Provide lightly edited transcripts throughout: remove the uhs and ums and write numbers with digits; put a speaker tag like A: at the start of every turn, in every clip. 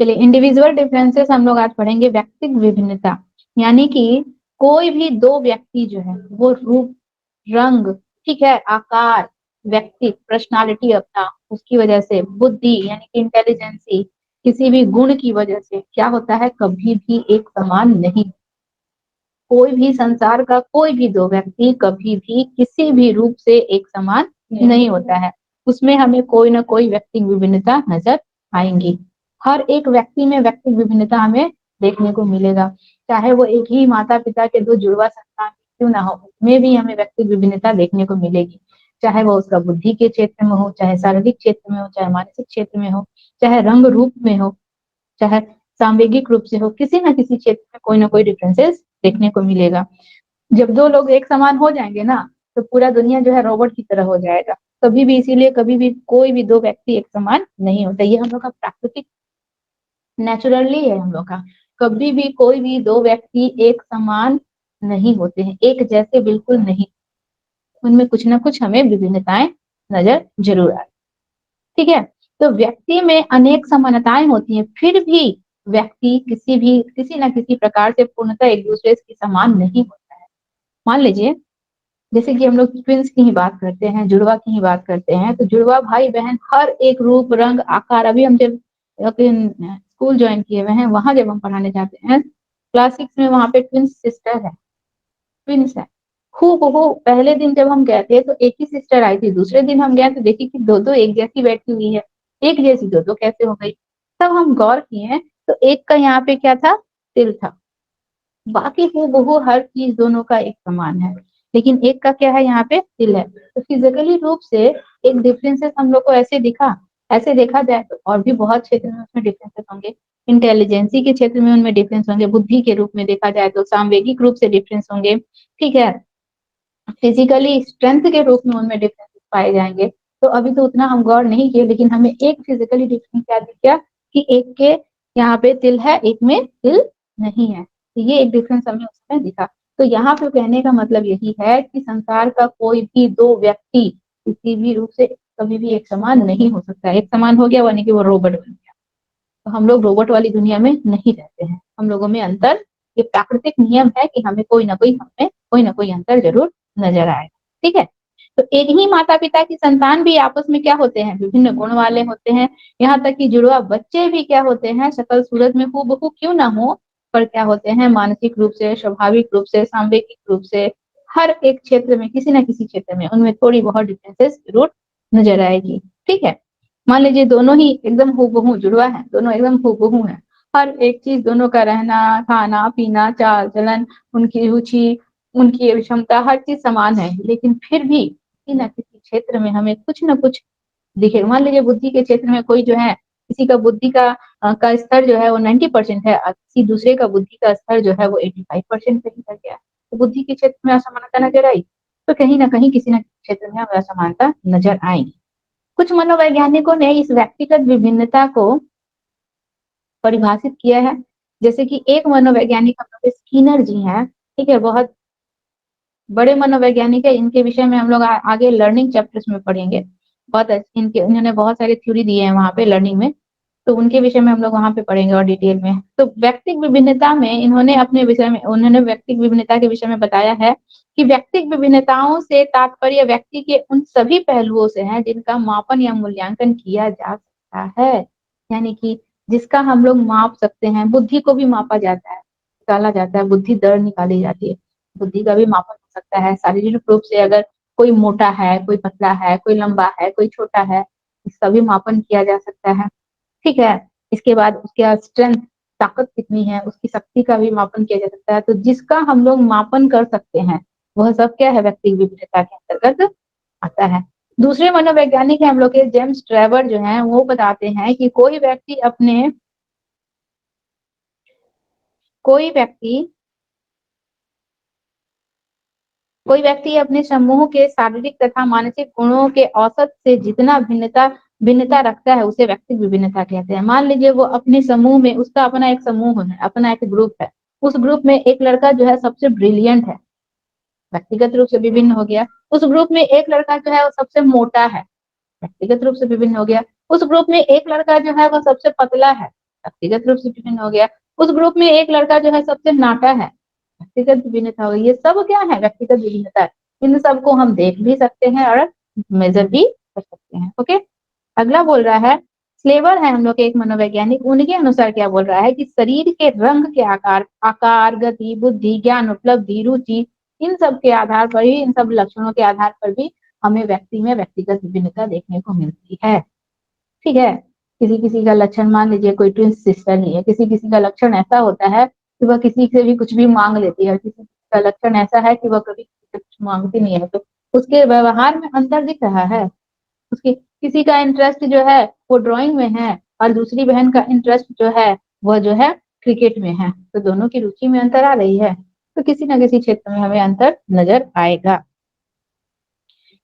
A: चलिए, individual differences हम लोग आज पढ़ेंगे, व्यक्तिगत विभिन्नता, यानी कि कोई भी दो व्यक्ति जो है वो रूप, रंग, ठीक है, आकार, व्यक्ति, पर्सनालिटी अपना, उसकी वजह से बुद्धि यानी कि इंटेलिजेंसी, किसी भी गुण की वजह से क्या होता है, कभी भी एक समान नहीं। कोई भी संसार का कोई भी दो व्यक्ति कभी भी किसी भी रूप से एक समान नहीं होता है, उसमें हमें कोई ना कोई व्यक्तिगत विभिन्नता नजर आएंगी। हर एक व्यक्ति में व्यक्तिगत विभिन्नता हमें देखने को मिलेगा, चाहे वो एक ही माता पिता के दो जुड़वा संतान क्यों ना हो, उसमें भी हमें व्यक्तिगत विभिन्नता देखने को मिलेगी। चाहे वो उसका बुद्धि के क्षेत्र में हो, चाहे शारीरिक क्षेत्र में हो, चाहे मानसिक क्षेत्र में हो, चाहे रंग रूप में हो, चाहे सांवेगिक रूप से हो, किसी न किसी क्षेत्र में कोई ना कोई डिफरेंसेस देखने को मिलेगा। जब दो लोग एक समान हो जाएंगे ना, तो पूरा दुनिया जो है रोबोट की तरह हो जाएगा। कभी भी, इसीलिए कभी भी कोई भी दो व्यक्ति एक समान नहीं होता, ये हम लोग का प्राकृतिक नेचुरली है हम लोग का। कभी भी कोई भी दो व्यक्ति एक समान नहीं होते हैं, एक जैसे बिल्कुल नहीं, उनमें कुछ ना कुछ हमें विभिन्नताएं नजर जरूर आए। ठीक है, तो व्यक्ति में अनेक समानताएं होती हैं, फिर भी व्यक्ति किसी न किसी प्रकार से पूर्णतः एक दूसरे के समान नहीं होता है। मान लीजिए, जैसे कि हम लोग ट्विंस की ही बात करते हैं, जुड़वा की ही बात करते हैं, तो जुड़वा भाई बहन हर एक रूप, रंग, आकार, अभी हम जब स्कूल ज्वाइन किए हुए हैं, वहां जब हम पढ़ाने जाते हैं क्लास 6 में, वहां पे ट्विंस सिस्टर है, ट्विंस है। हूबहू पहले दिन जब हम गए थे तो एक ही सिस्टर आई थी, दूसरे दिन हम गए तो देखी कि दो दो एक जैसी बैठी हुई है, एक जैसी दो दो कैसे हो गई। तब हम गौर किए तो एक का यहाँ पे क्या था, तिल था, बाकी हूबहू हर चीज दोनों का एक समान है, लेकिन एक का क्या है, यहाँ पे तिल है। तो फिजिकली रूप से एक डिफरेंसेस हम लोग को ऐसे दिखा, ऐसे देखा जाए तो और भी बहुत क्षेत्र में उसमें डिफरेंसेस होंगे। इंटेलिजेंसी के क्षेत्र में उनमें डिफरेंस होंगे, बुद्धि के रूप में देखा जाए तो सांवेगिक रूप से डिफरेंस होंगे, ठीक है, फिजिकली स्ट्रेंथ के रूप में उनमें डिफरेंसेस पाए जाएंगे। तो अभी तो उतना हम गौर नहीं किए, लेकिन हमें एक फिजिकली डिफरेंस क्या दिख गया कि एक के यहाँ पे तिल है, एक में तिल नहीं है, तो ये एक डिफरेंस हमें उसमें दिखा। तो यहाँ पे कहने का मतलब यही है कि संसार का कोई भी दो व्यक्ति किसी भी रूप से कभी भी एक समान नहीं हो सकता। एक समान हो गया यानी कि वो रोबोट बन गया। तो हम लोग रोबोट वाली दुनिया में नहीं रहते हैं, हम लोगों में अंतर, ये प्राकृतिक नियम है कि हमें कोई ना कोई अंतर जरूर नजर आएगा। ठीक है, तो एक ही माता पिता की संतान भी आपस में क्या होते हैं, विभिन्न गुण वाले होते हैं। यहाँ तक कि जुड़वा बच्चे भी क्या होते हैं, शक्ल सूरत में हूबहू क्यों ना हो, पर क्या होते हैं, मानसिक रूप से, स्वाभाविक रूप से, सांवेगिक रूप से, हर एक क्षेत्र में, किसी न किसी क्षेत्र में उनमें थोड़ी बहुत डिफरेंसेस जरूर नजर आएगी। ठीक है, मान लीजिए दोनों ही एकदम हूबहू जुड़वा है, दोनों एकदम हूबहू है, हर एक चीज दोनों का, रहना, खाना पीना, चाल चलन, उनकी रुचि, उनकी क्षमता, हर चीज समान है, लेकिन फिर भी किसी न किसी क्षेत्र में हमें कुछ न कुछ दिखे। मान लीजिए बुद्धि के क्षेत्र में कोई जो है, किसी का बुद्धि का स्तर जो है वो 90% है, किसी दूसरे का बुद्धि का स्तर जो है वो 85% पे निकल गया, तो बुद्धि के क्षेत्र में असमानता नजर आई, तो कहीं ना कहीं किसी न किसी क्षेत्र में हमें असमानता नजर आएगी। कुछ मनोवैज्ञानिकों ने इस व्यक्तिगत विभिन्नता को परिभाषित किया है, जैसे कि एक मनोवैज्ञानिक हम लोग स्किनर जी हैं, ठीक है, बहुत बड़े मनोवैज्ञानिक है, इनके विषय में हम लोग आगे लर्निंग चैप्टर्स में पढ़ेंगे। बहुत इनके उन्होंने बहुत सारे थ्योरी दिए हैं वहां पे लर्निंग में, तो उनके विषय में हम लोग वहां पे पढ़ेंगे और डिटेल में। तो व्यक्तिगत विभिन्नता में उन्होंने व्यक्तिगत विभिन्नता के विषय में बताया है कि व्यक्तिगत विभिन्नताओं से तात्पर्य व्यक्ति के उन सभी पहलुओं से है जिनका मापन या मूल्यांकन किया जा सकता है, यानी कि जिसका हम लोग माप सकते हैं। बुद्धि को भी मापा जाता है, निकाला जाता है, बुद्धि दर निकाली जाती है, बुद्धि का भी मापन हो सकता है। शारीरिक रूप से अगर कोई मोटा है, कोई पतला है, कोई लंबा है, कोई छोटा है, इसका भी मापन किया जा सकता है। ठीक है, इसके बाद उसके स्ट्रेंथ, ताकत कितनी है, उसकी शक्ति का भी मापन किया जा सकता है। तो जिसका हम लोग मापन कर सकते हैं वह सब क्या है, व्यक्तिगत विभिन्नता के अंतर्गत आता है। दूसरे मनोवैज्ञानिक है हम लोग के जेम्स ट्रेवर जो है, वो बताते हैं कि कोई व्यक्ति कोई व्यक्ति अपने समूह के शारीरिक तथा मानसिक गुणों के औसत से जितना भिन्नता रखता है उसे व्यक्तिगत विभिन्नता कहते हैं। मान लीजिए वो अपने समूह में, उसका अपना एक समूह है, अपना एक ग्रुप है, उस ग्रुप में एक लड़का जो है सबसे ब्रिलियंट है, व्यक्तिगत रूप से विभिन्न हो गया। उस ग्रुप में एक लड़का जो है वो सबसे मोटा है, व्यक्तिगत रूप से विभिन्न हो गया। उस ग्रुप में एक लड़का जो है वो सबसे पतला है, व्यक्तिगत रूप से विभिन्न हो गया। उस ग्रुप में एक लड़का जो है सबसे नाटा है, व्यक्तिगत विभिन्नता हो गई। ये सब क्या है? व्यक्तिगत विभिन्नता है। इन सबको हम देख भी सकते हैं और मेजर भी कर सकते हैं। ओके, अगला बोल रहा है, स्लेवर है हम लोग के एक मनोवैज्ञानिक, उनके अनुसार क्या बोल रहा है कि शरीर के रंग के आकार, गति, बुद्धि, ज्ञान, उपलब्धि, रुचि, इन सब के आधार पर ही, इन सब लक्षणों के आधार पर भी हमें व्यक्ति में व्यक्तिगत विभिन्नता देखने को मिलती है। ठीक है, किसी किसी का लक्षण, मान लीजिए कोई ट्विन सिस्टर ही है, किसी किसी का लक्षण ऐसा होता है कि वह किसी से भी कुछ भी मांग लेती है, किसी का लक्षण ऐसा है कि वह कभी किसी से कुछ मांगती नहीं है। तो उसके व्यवहार में अंतर दिख रहा है। उसकी किसी का इंटरेस्ट जो है वो ड्राइंग में है और दूसरी बहन का इंटरेस्ट जो है वह जो है क्रिकेट में है, तो दोनों की रुचि में अंतर आ रही है, तो किसी न किसी क्षेत्र में हमें अंतर नजर आएगा।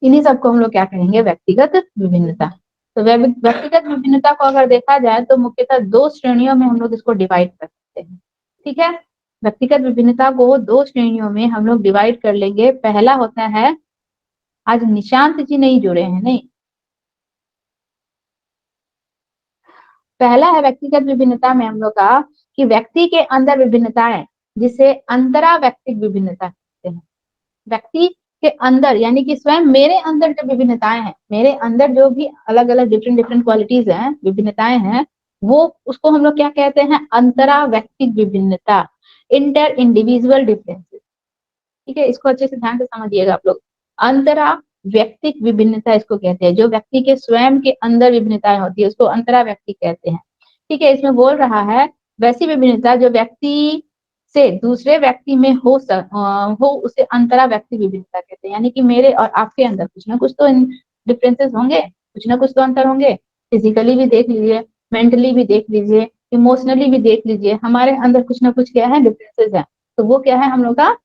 A: इन्हीं सबको हम लोग क्या कहेंगे? व्यक्तिगत विभिन्नता। तो व्यक्तिगत विभिन्नता को अगर देखा जाए तो मुख्यतः दो श्रेणियों में हम लोग इसको डिवाइड कर सकते हैं। ठीक है, व्यक्तिगत विभिन्नता को दो श्रेणियों में हम लोग डिवाइड कर लेंगे। पहला होता है, आज निशांत जी नहीं जुड़े हैं, नहीं, पहला है व्यक्तिगत विभिन्नता में हम लोग का कि व्यक्ति के अंदर विभिन्नताएं, जिसे अंतरा व्यक्तिक विभिन्नता कहते हैं। व्यक्ति के अंदर यानी कि स्वयं मेरे अंदर जो विभिन्नताएं हैं, मेरे अंदर जो भी अलग अलग डिफरेंट डिफरेंट क्वालिटीज हैं, विभिन्नताएं हैं, वो उसको हम लोग क्या कहते हैं? अंतरा व्यक्तिक विभिन्नता, इंटर इंडिविजुअल डिफरेंसेस। ठीक है, इसको अच्छे से ध्यान से समझिएगा आप लोग। अंतरा व्यक्तिक विभिन्नता इसको कहते हैं, जो व्यक्ति के स्वयं के अंदर विभिन्नताएं होती है उसको अंतरा व्यक्ति कहते हैं। ठीक है, इसमें बोल रहा है वैसी विभिन्नता जो व्यक्ति से दूसरे व्यक्ति में हो उसे अंतरा व्यक्ति विभिन्नता कहते हैं। यानी कि मेरे और आपके अंदर कुछ ना कुछ तो डिफरेंसेस होंगे, कुछ ना कुछ तो अंतर होंगे। फिजिकली भी देख लीजिए, मेंटली भी देख लीजिए, इमोशनली भी देख लीजिए, हमारे अंदर कुछ ना कुछ क्या है? डिफरेंसेस है। तो वो क्या है हम लोग का?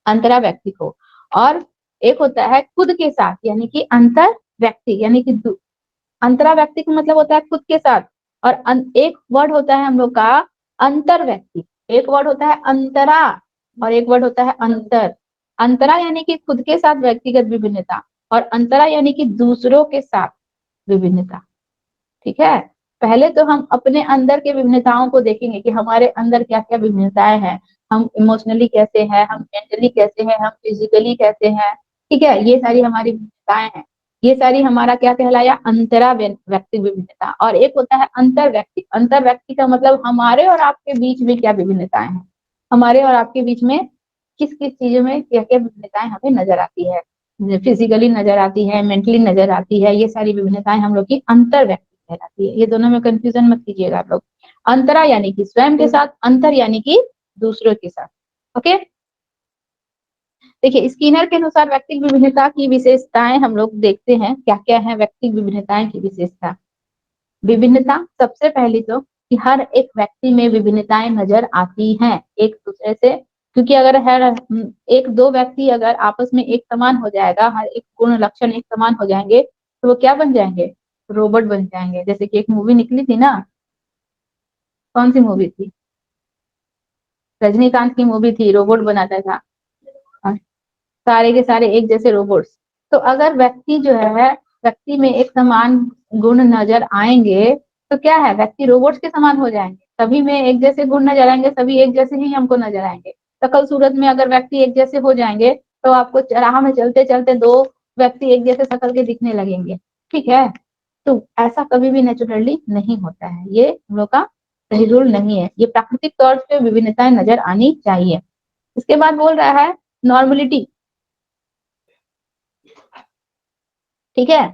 A: अंतरा व्यक्ति को। और एक होता है खुद के साथ, यानी कि अंतर व्यक्ति, यानी कि अंतरा व्यक्ति का मतलब होता है खुद के साथ। और एक वर्ड होता है हम लोग का अंतर व्यक्ति, एक वर्ड होता है अंतरा और एक वर्ड होता है अंतर। अंतरा यानी कि खुद के साथ व्यक्तिगत विभिन्नता, और अंतरा यानी कि दूसरों के साथ विभिन्नता। ठीक है, पहले तो हम अपने अंदर के विभिन्नताओं को देखेंगे कि हमारे अंदर क्या क्या विभिन्नताएं हैं, हम इमोशनली कैसे हैं, हम मेंटली कैसे हैं, हम फिजिकली कैसे हैं। ठीक है, ये सारी हमारी विभिन्नताएं हैं। ये सारी हमारा क्या कहलाया? अंतरा व्यक्ति विभिन्नता। और एक होता है अंतर व्यक्ति। अंतर व्यक्ति का मतलब हमारे और आपके बीच में क्या विभिन्नताएं हैं, हमारे और आपके बीच में किस किस चीजों में क्या क्या विभिन्नताएं हमें नजर आती है, फिजिकली नजर आती है, मेंटली नजर आती है। ये सारी विभिन्नताएं हम लोग की अंतर व्यक्ति कहलाती है। ये दोनों में कंफ्यूजन मत कीजिएगा आप लोग। अंतरा यानी कि स्वयं के साथ, अंतर यानी कि दूसरों के साथ। ओके, देखिए स्किनर के अनुसार व्यक्तिगत विभिन्नता की विशेषताएं हम लोग देखते हैं क्या क्या है। व्यक्तिगत विभिन्नताएं की विशेषता, विभिन्नता सबसे पहली तो कि हर एक व्यक्ति में विभिन्नताएं नजर आती हैं एक दूसरे से। क्योंकि अगर हर एक दो व्यक्ति अगर आपस में एक समान हो जाएगा, हर एक गुण लक्षण एक समान हो जाएंगे, तो वो क्या बन जाएंगे? रोबोट बन जाएंगे। जैसे कि एक मूवी निकली थी ना, कौन सी मूवी थी? रजनीकांत की मूवी थी, रोबोट बनाता था, और सारे के सारे एक जैसे रोबोट्स। तो अगर व्यक्ति जो है, व्यक्ति में एक समान गुण नजर आएंगे तो क्या है? व्यक्ति रोबोट्स के समान हो जाएंगे। सभी में एक जैसे गुण नजर आएंगे, सभी एक जैसे ही हमको नजर आएंगे। शकल सूरत में अगर व्यक्ति एक जैसे हो जाएंगे तो आपको राह में चलते चलते दो व्यक्ति एक जैसे शक्ल के दिखने लगेंगे। ठीक है, तो ऐसा कभी भी नेचुरली नहीं होता है, ये हम लोग का सही रूल नहीं है। ये प्राकृतिक तौर पे विभिन्नताएं नजर आनी चाहिए। इसके बाद बोल रहा है नॉर्मलिटी। ठीक है,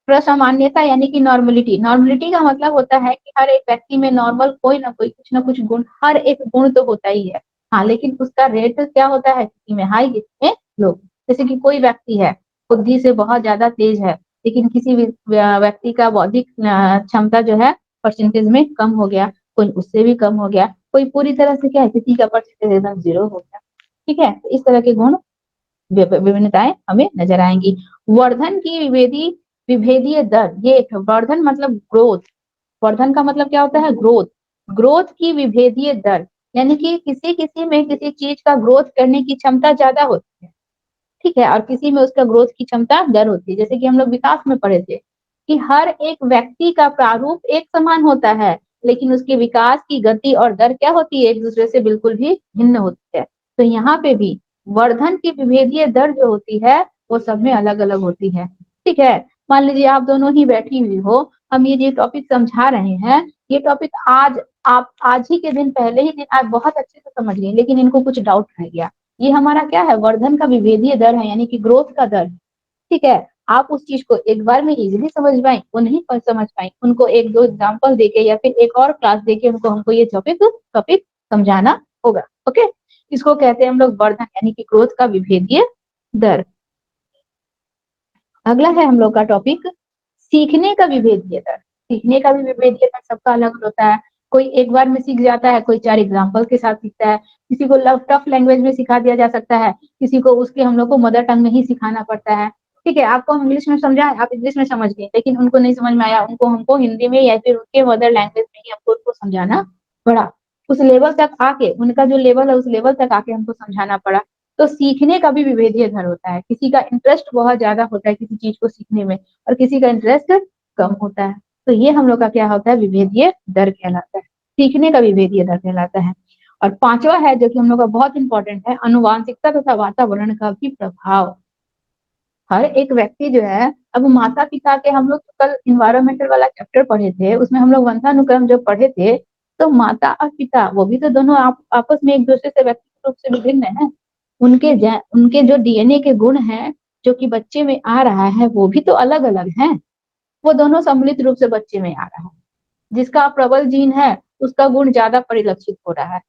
A: प्रसामान्यता यानी कि नॉर्मलिटी। नॉर्मलिटी का मतलब होता है कि हर एक व्यक्ति में नॉर्मल कोई ना कोई कुछ ना कुछ गुण, हर एक गुण तो होता ही है। हाँ, लेकिन उसका रेट क्या होता है? किसी में हाई, किसी में लो। जैसे कि कोई व्यक्ति है, बुद्धि से बहुत ज्यादा तेज है, लेकिन किसी व्यक्ति का बौद्धिक क्षमता जो है परसेंटेज में कम हो गया, कोई उससे भी कम हो गया, कोई पूरी तरह से क्या है, किसी का परसेंटेज एकदम जीरो हो गया। ठीक है, तो इस तरह के गुण विभिन्नताएं हमें नजर आएंगी। वर्धन की विभेदीय दर, ये एक वर्धन मतलब ग्रोथ। वर्धन का मतलब क्या होता है? ग्रोथ। ग्रोथ की विभेदीय दर यानी कि किसी किसी में किसी चीज का ग्रोथ करने की क्षमता ज्यादा होती है। ठीक है, और किसी में उसका ग्रोथ की क्षमता दर होती है। जैसे कि हम लोग विकास में पढ़े थे कि हर एक व्यक्ति का प्रारूप एक समान होता है, लेकिन उसके विकास की गति और दर क्या होती है, एक दूसरे से बिल्कुल भी भिन्न होती है। तो यहाँ पे भी वर्धन की विभेदीय दर जो होती है वो सब में अलग अलग होती है। ठीक है, मान लीजिए आप दोनों ही बैठी हुई हो, हम ये टॉपिक समझा रहे हैं, ये टॉपिक आज आप आज ही के दिन, पहले ही दिन आप बहुत अच्छे से समझ लिए, लेकिन इनको कुछ डाउट रह गया। ये हमारा क्या है, वर्धन का विभेदीय दर है, यानी कि ग्रोथ का दर। ठीक है, आप उस चीज को एक बार में इजीली समझ पाए, वो नहीं समझ पाए, उनको एक दो एग्जांपल देके या फिर एक और क्लास देके उनको हमको ये टॉपिक टॉपिक समझाना होगा। ओके, इसको कहते हैं हम लोग वर्धन, यानी कि ग्रोथ का विभेदीय दर। अगला है हम लोग का टॉपिक सीखने का विभेदीय दर। सीखने का भी विभेदीय दर सबका अलग होता है, कोई एक बार में सीख जाता है, कोई चार एग्जाम्पल के साथ सीखता है, किसी को टफ लैंग्वेज में सिखा दिया जा सकता है, किसी को उसके हम लोग को मदर टंग में ही सिखाना पड़ता है। ठीक है, आपको हम इंग्लिश में समझा, आप इंग्लिश में समझ गए, लेकिन उनको नहीं समझ में आया, उनको हमको हिंदी में या फिर उनके मदर लैंग्वेज में ही हमको उनको समझाना पड़ा। उस लेवल तक आके, उनका जो लेवल है उस लेवल तक आके हमको समझाना पड़ा। तो सीखने का भी विभेदीय दर होता है, किसी का इंटरेस्ट बहुत ज्यादा होता है किसी चीज को सीखने में, और किसी का इंटरेस्ट कम होता है। तो ये हम लोग का क्या होता है, विभेदीय दर कहलाता है, सीखने का विभेदीय दर कहलाता है। और पांचवा है जो कि हम लोग का बहुत इंपॉर्टेंट है, अनुवांशिकता तथा वातावरण का भी प्रभाव। हर एक व्यक्ति जो है, अब माता पिता के, हम लोग कल इन्वायरमेंटल वाला चैप्टर पढ़े थे, उसमें हम लोग वंशानुक्रम जो पढ़े थे, तो माता और पिता वो भी तो दोनों आपस में एक दूसरे से व्यक्तिगत रूप से विभिन्न है। उनके जो डीएनए के गुण हैं जो कि बच्चे में आ रहा है, वो भी तो अलग अलग है। वो दोनों सम्मिलित रूप से बच्चे में आ रहा है, जिसका प्रबल जीन है उसका गुण ज्यादा परिलक्षित हो रहा है।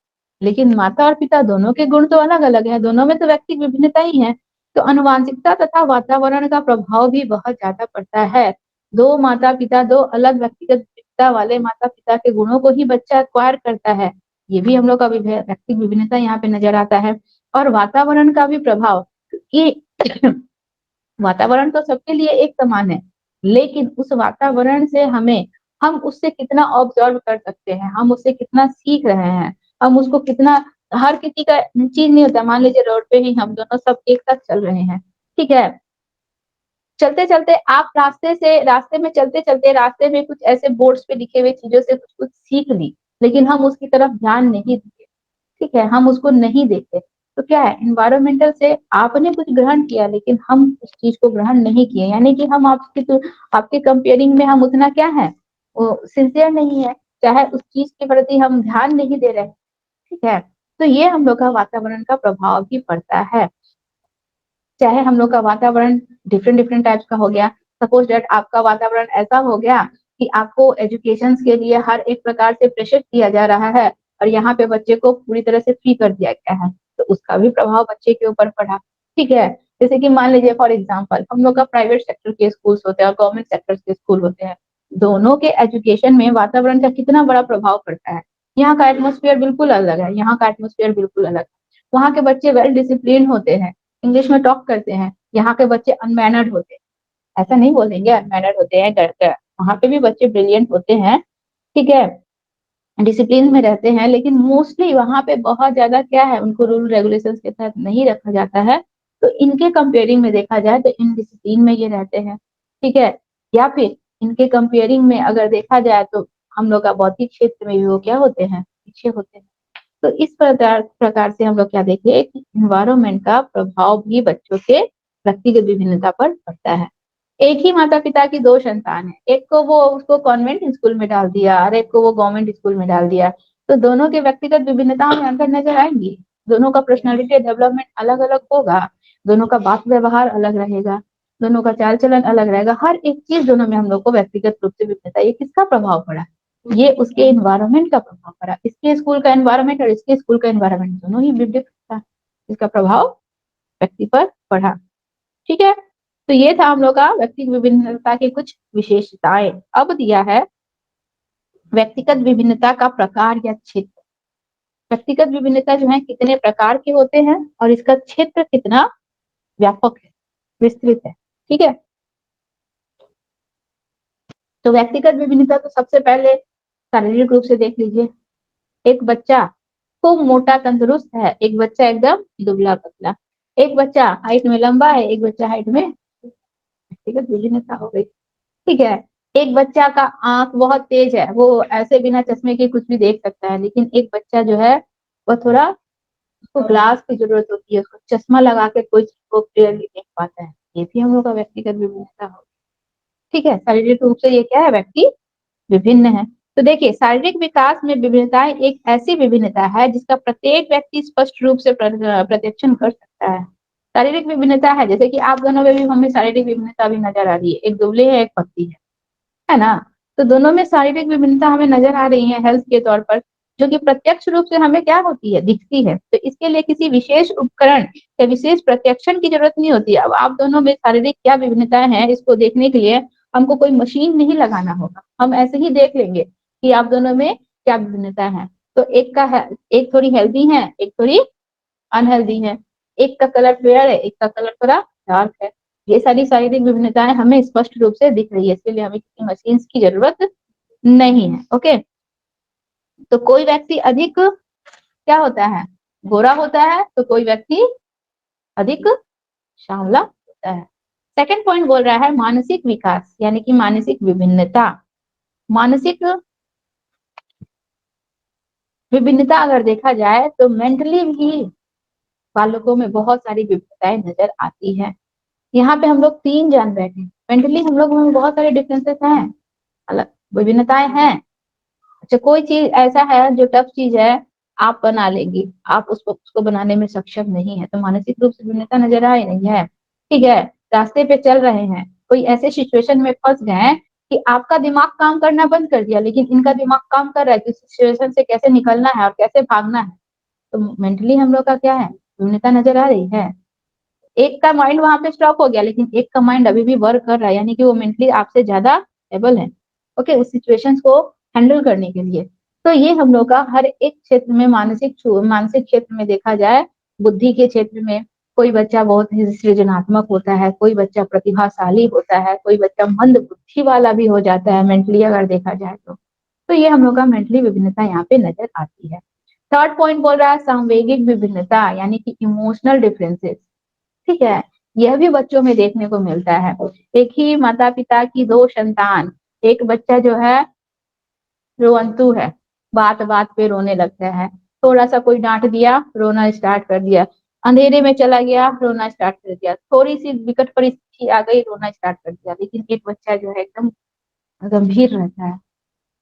A: लेकिन माता और पिता दोनों के गुण तो अलग अलग है, दोनों में तो व्यक्तिगत विभिन्नता ही है। तो अनुवांशिकता तथा वातावरण का प्रभाव भी बहुत ज्यादा पड़ता है। दो माता पिता, दो अलग व्यक्तिगत विविधता वाले माता पिता के गुणों को ही बच्चा एक्वायर करता है। ये भी हम लोग का व्यक्तिगत विभिन्नता यहाँ पे नजर आता है। और वातावरण का भी प्रभाव, कि वातावरण तो सबके लिए एक समान है, लेकिन उस वातावरण से हम उससे कितना ऑब्जर्व कर सकते हैं, हम उससे कितना सीख रहे हैं, हम उसको कितना, हर किसी का चीज नहीं होता। मान लीजिए रोड पे ही हम दोनों सब एक साथ चल रहे हैं, ठीक है, चलते चलते आप रास्ते में चलते चलते रास्ते में कुछ ऐसे बोर्ड्स पे लिखे हुए चीजों से कुछ कुछ सीख ली, लेकिन हम उसकी तरफ ध्यान नहीं दिए। ठीक है, हम उसको नहीं देते। तो क्या है, इन्वायरमेंटल से आपने कुछ ग्रहण किया, लेकिन हम उस चीज को ग्रहण नहीं किए, यानी कि हम आपके कंपेयरिंग में हम उतना क्या है, वो सिंसियर नहीं है, चाहे उस चीज के प्रति हम ध्यान नहीं दे रहे। ठीक है, तो ये हम लोग का वातावरण का प्रभाव भी पड़ता है। चाहे हम लोग का वातावरण डिफरेंट डिफरेंट टाइप्स का हो गया, सपोज दैट आपका वातावरण ऐसा हो गया कि आपको एजुकेशन के लिए हर एक प्रकार से प्रेशर दिया जा रहा है, और यहाँ पे बच्चे को पूरी तरह से फ्री कर दिया गया है, तो उसका भी प्रभाव बच्चे के ऊपर पड़ा। ठीक है, जैसे कि मान लीजिए फॉर एग्जाम्पल, हम लोग का प्राइवेट सेक्टर के स्कूल होते हैं और गवर्नमेंट सेक्टर के स्कूल होते हैं, दोनों के एजुकेशन में वातावरण का कितना बड़ा प्रभाव पड़ता है। यहाँ का एटमोस्फेयर बिल्कुल अलग है, यहाँ का एटमोस्फेयर बिल्कुल अलग है। वहाँ के बच्चे वेल डिसिप्लिन होते हैं, इंग्लिश में टॉक करते हैं, यहाँ के बच्चे अनमैनर्ड होते हैं। ऐसा नहीं बोलेंगे अनमैनर्ड होते हैं, डरते हैं, वहाँ पे भी बच्चे ब्रिलियंट होते हैं। ठीक है, डिसिप्लिन में रहते हैं, लेकिन मोस्टली वहाँ पे बहुत ज्यादा क्या है, उनको रूल रेगुलेशंस के तहत नहीं रखा जाता है। तो इनके कंपेयरिंग में देखा जाए तो इन डिसिप्लिन में ये रहते हैं। ठीक है, या फिर इनके कंपेयरिंग में अगर देखा जाए तो हम लोग का बौद्धिक क्षेत्र में भी वो क्या होते हैं, पीछे होते हैं। तो इस प्रकार से हम लोग क्या देखें कि इन्वायरमेंट का प्रभाव भी बच्चों के व्यक्तिगत विभिन्नता पर पड़ता है। एक ही माता पिता की दो संतान है, एक को वो उसको कॉन्वेंट स्कूल में डाल दिया और एक को वो गवर्नमेंट स्कूल में डाल दिया, तो दोनों के व्यक्तिगत विभिन्नता में अंतर नजर आएंगी। दोनों का पर्सनालिटी डेवलपमेंट अलग अलग होगा, दोनों का बात व्यवहार अलग रहेगा, दोनों का चाल चलन अलग रहेगा, हर एक चीज दोनों में हम लोग को व्यक्तिगत रूप से विभिन्नता। ये किसका प्रभाव पड़ा, ये उसके इन्वायरमेंट का प्रभाव पड़ा। इसके स्कूल का एनवायरमेंट और इसके स्कूल का एनवायरमेंट दोनों ही विभिन्न था, इसका प्रभाव व्यक्ति पर पड़ा। ठीक है, तो ये था हम लोग का व्यक्तिगत विभिन्नता की कुछ विशेषताएं। अब दिया है व्यक्तिगत विभिन्नता का प्रकार या क्षेत्र। व्यक्तिगत विभिन्नता जो है कितने प्रकार के होते हैं और इसका क्षेत्र कितना व्यापक है, विस्तृत है। ठीक है, तो व्यक्तिगत विभिन्नता तो सबसे पहले शारीरिक रूप से देख लीजिए। एक बच्चा खूब मोटा तंदुरुस्त है, एक बच्चा एकदम दुबला पतला, एक बच्चा हाइट में लंबा है, एक बच्चा हाइट में, व्यक्तिगत विभिन्नता हो गई। ठीक है, एक बच्चा का आंख बहुत तेज है, वो ऐसे बिना चश्मे के कुछ भी देख सकता है, लेकिन एक बच्चा जो है वो थोड़ा, उसको ग्लास की जरूरत होती है, उसको चश्मा लगा के कोई चीज को क्लियरली देख पाता है। ये भी हम लोग का व्यक्तिगत विभिन्नता हो। ठीक है, शारीरिक रूप से ये क्या है, व्यक्ति विभिन्न है। तो देखिए, शारीरिक विकास में विभिन्नताएं एक ऐसी विभिन्नता है जिसका प्रत्येक व्यक्ति स्पष्ट रूप से प्रत्यक्षण कर सकता है। शारीरिक विभिन्नता है, जैसे कि आप दोनों में भी हमें शारीरिक विभिन्नता भी नजर आ रही है, एक दुबले है एक पतली है ना। तो दोनों में शारीरिक विभिन्नता हमें नजर आ रही है हेल्थ के तौर पर, जो कि प्रत्यक्ष रूप से हमें क्या होती है, दिखती है। तो इसके लिए किसी विशेष उपकरण या विशेष प्रत्यक्षण की जरूरत नहीं होती है। अब आप दोनों में शारीरिक क्या विभिन्नताएं हैं, इसको देखने के लिए हमको कोई मशीन नहीं लगाना होगा, हम ऐसे ही देख लेंगे कि आप दोनों में क्या विभिन्नता है। तो एक का है, एक थोड़ी हेल्दी है, एक थोड़ी अनहेल्दी है, एक का कलर फेयर है, एक का कलर थोड़ा डार्क है। ये सारी शारीरिक विभिन्नताएं हमें स्पष्ट रूप से दिख रही है, इसके लिए हमें किसी मशीन की जरूरत नहीं है। ओके, तो कोई व्यक्ति अधिक क्या होता है, गोरा होता है, तो कोई व्यक्ति अधिक सांवला होता है। सेकंड पॉइंट बोल रहा है मानसिक विकास, यानी कि मानसिक विभिन्नता। मानसिक विभिन्नता अगर देखा जाए तो मेंटली भी बालकों में बहुत सारी विभिन्नताएं नजर आती है। यहाँ पे हम लोग तीन जान बैठे, मेंटली हम लोग में बहुत सारे डिफरेंसेस हैं, अलग विभिन्नताएं हैं। अच्छा, कोई चीज ऐसा है जो टफ चीज है, आप बना लेंगी, आप उसको उसको बनाने में सक्षम नहीं है, तो मानसिक रूप से भिन्नता नजर आ ही नहीं है। ठीक है, रास्ते पे चल रहे हैं, कोई ऐसे सिचुएशन में फंस गए कि आपका दिमाग काम करना बंद कर दिया, लेकिन इनका दिमाग काम कर रहा है कि सिचुएशन से कैसे निकलना है और कैसे भागना है। तो मेंटली हम लोग का क्या है, भिन्नता नजर आ रही है। एक का माइंड वहां पे स्टॉप हो गया, लेकिन एक का माइंड अभी भी वर्क कर रहा है, यानी कि वो मेंटली आपसे ज्यादा एबल है, ओके, उस सिचुएशंस को हैंडल करने के लिए। तो ये हम लोग का हर एक क्षेत्र में, मानसिक क्षेत्र में देखा जाए, बुद्धि के क्षेत्र में कोई बच्चा बहुत ही सृजनात्मक होता है, कोई बच्चा प्रतिभाशाली होता है, कोई बच्चा मंद बुद्धि वाला भी हो जाता है मेंटली अगर देखा जाए तो ये हम लोग का मेंटली विभिन्नता यहाँ पे नजर आती है। थर्ड पॉइंट बोल रहा है सांवेगिक विभिन्नता, यानी कि इमोशनल डिफरेंसेस। ठीक है, यह भी बच्चों में देखने को मिलता है। एक ही माता पिता की दो संतान, एक बच्चा जो है रोअंतु है, बात बात पे रोने लगता है, थोड़ा सा कोई डांट दिया रोना स्टार्ट कर दिया, अंधेरे में चला गया रोना स्टार्ट कर दिया, थोड़ी सी विकट परिस्थिति आ गई रोना स्टार्ट कर दिया। लेकिन एक बच्चा जो है एकदम गंभीर रहता है,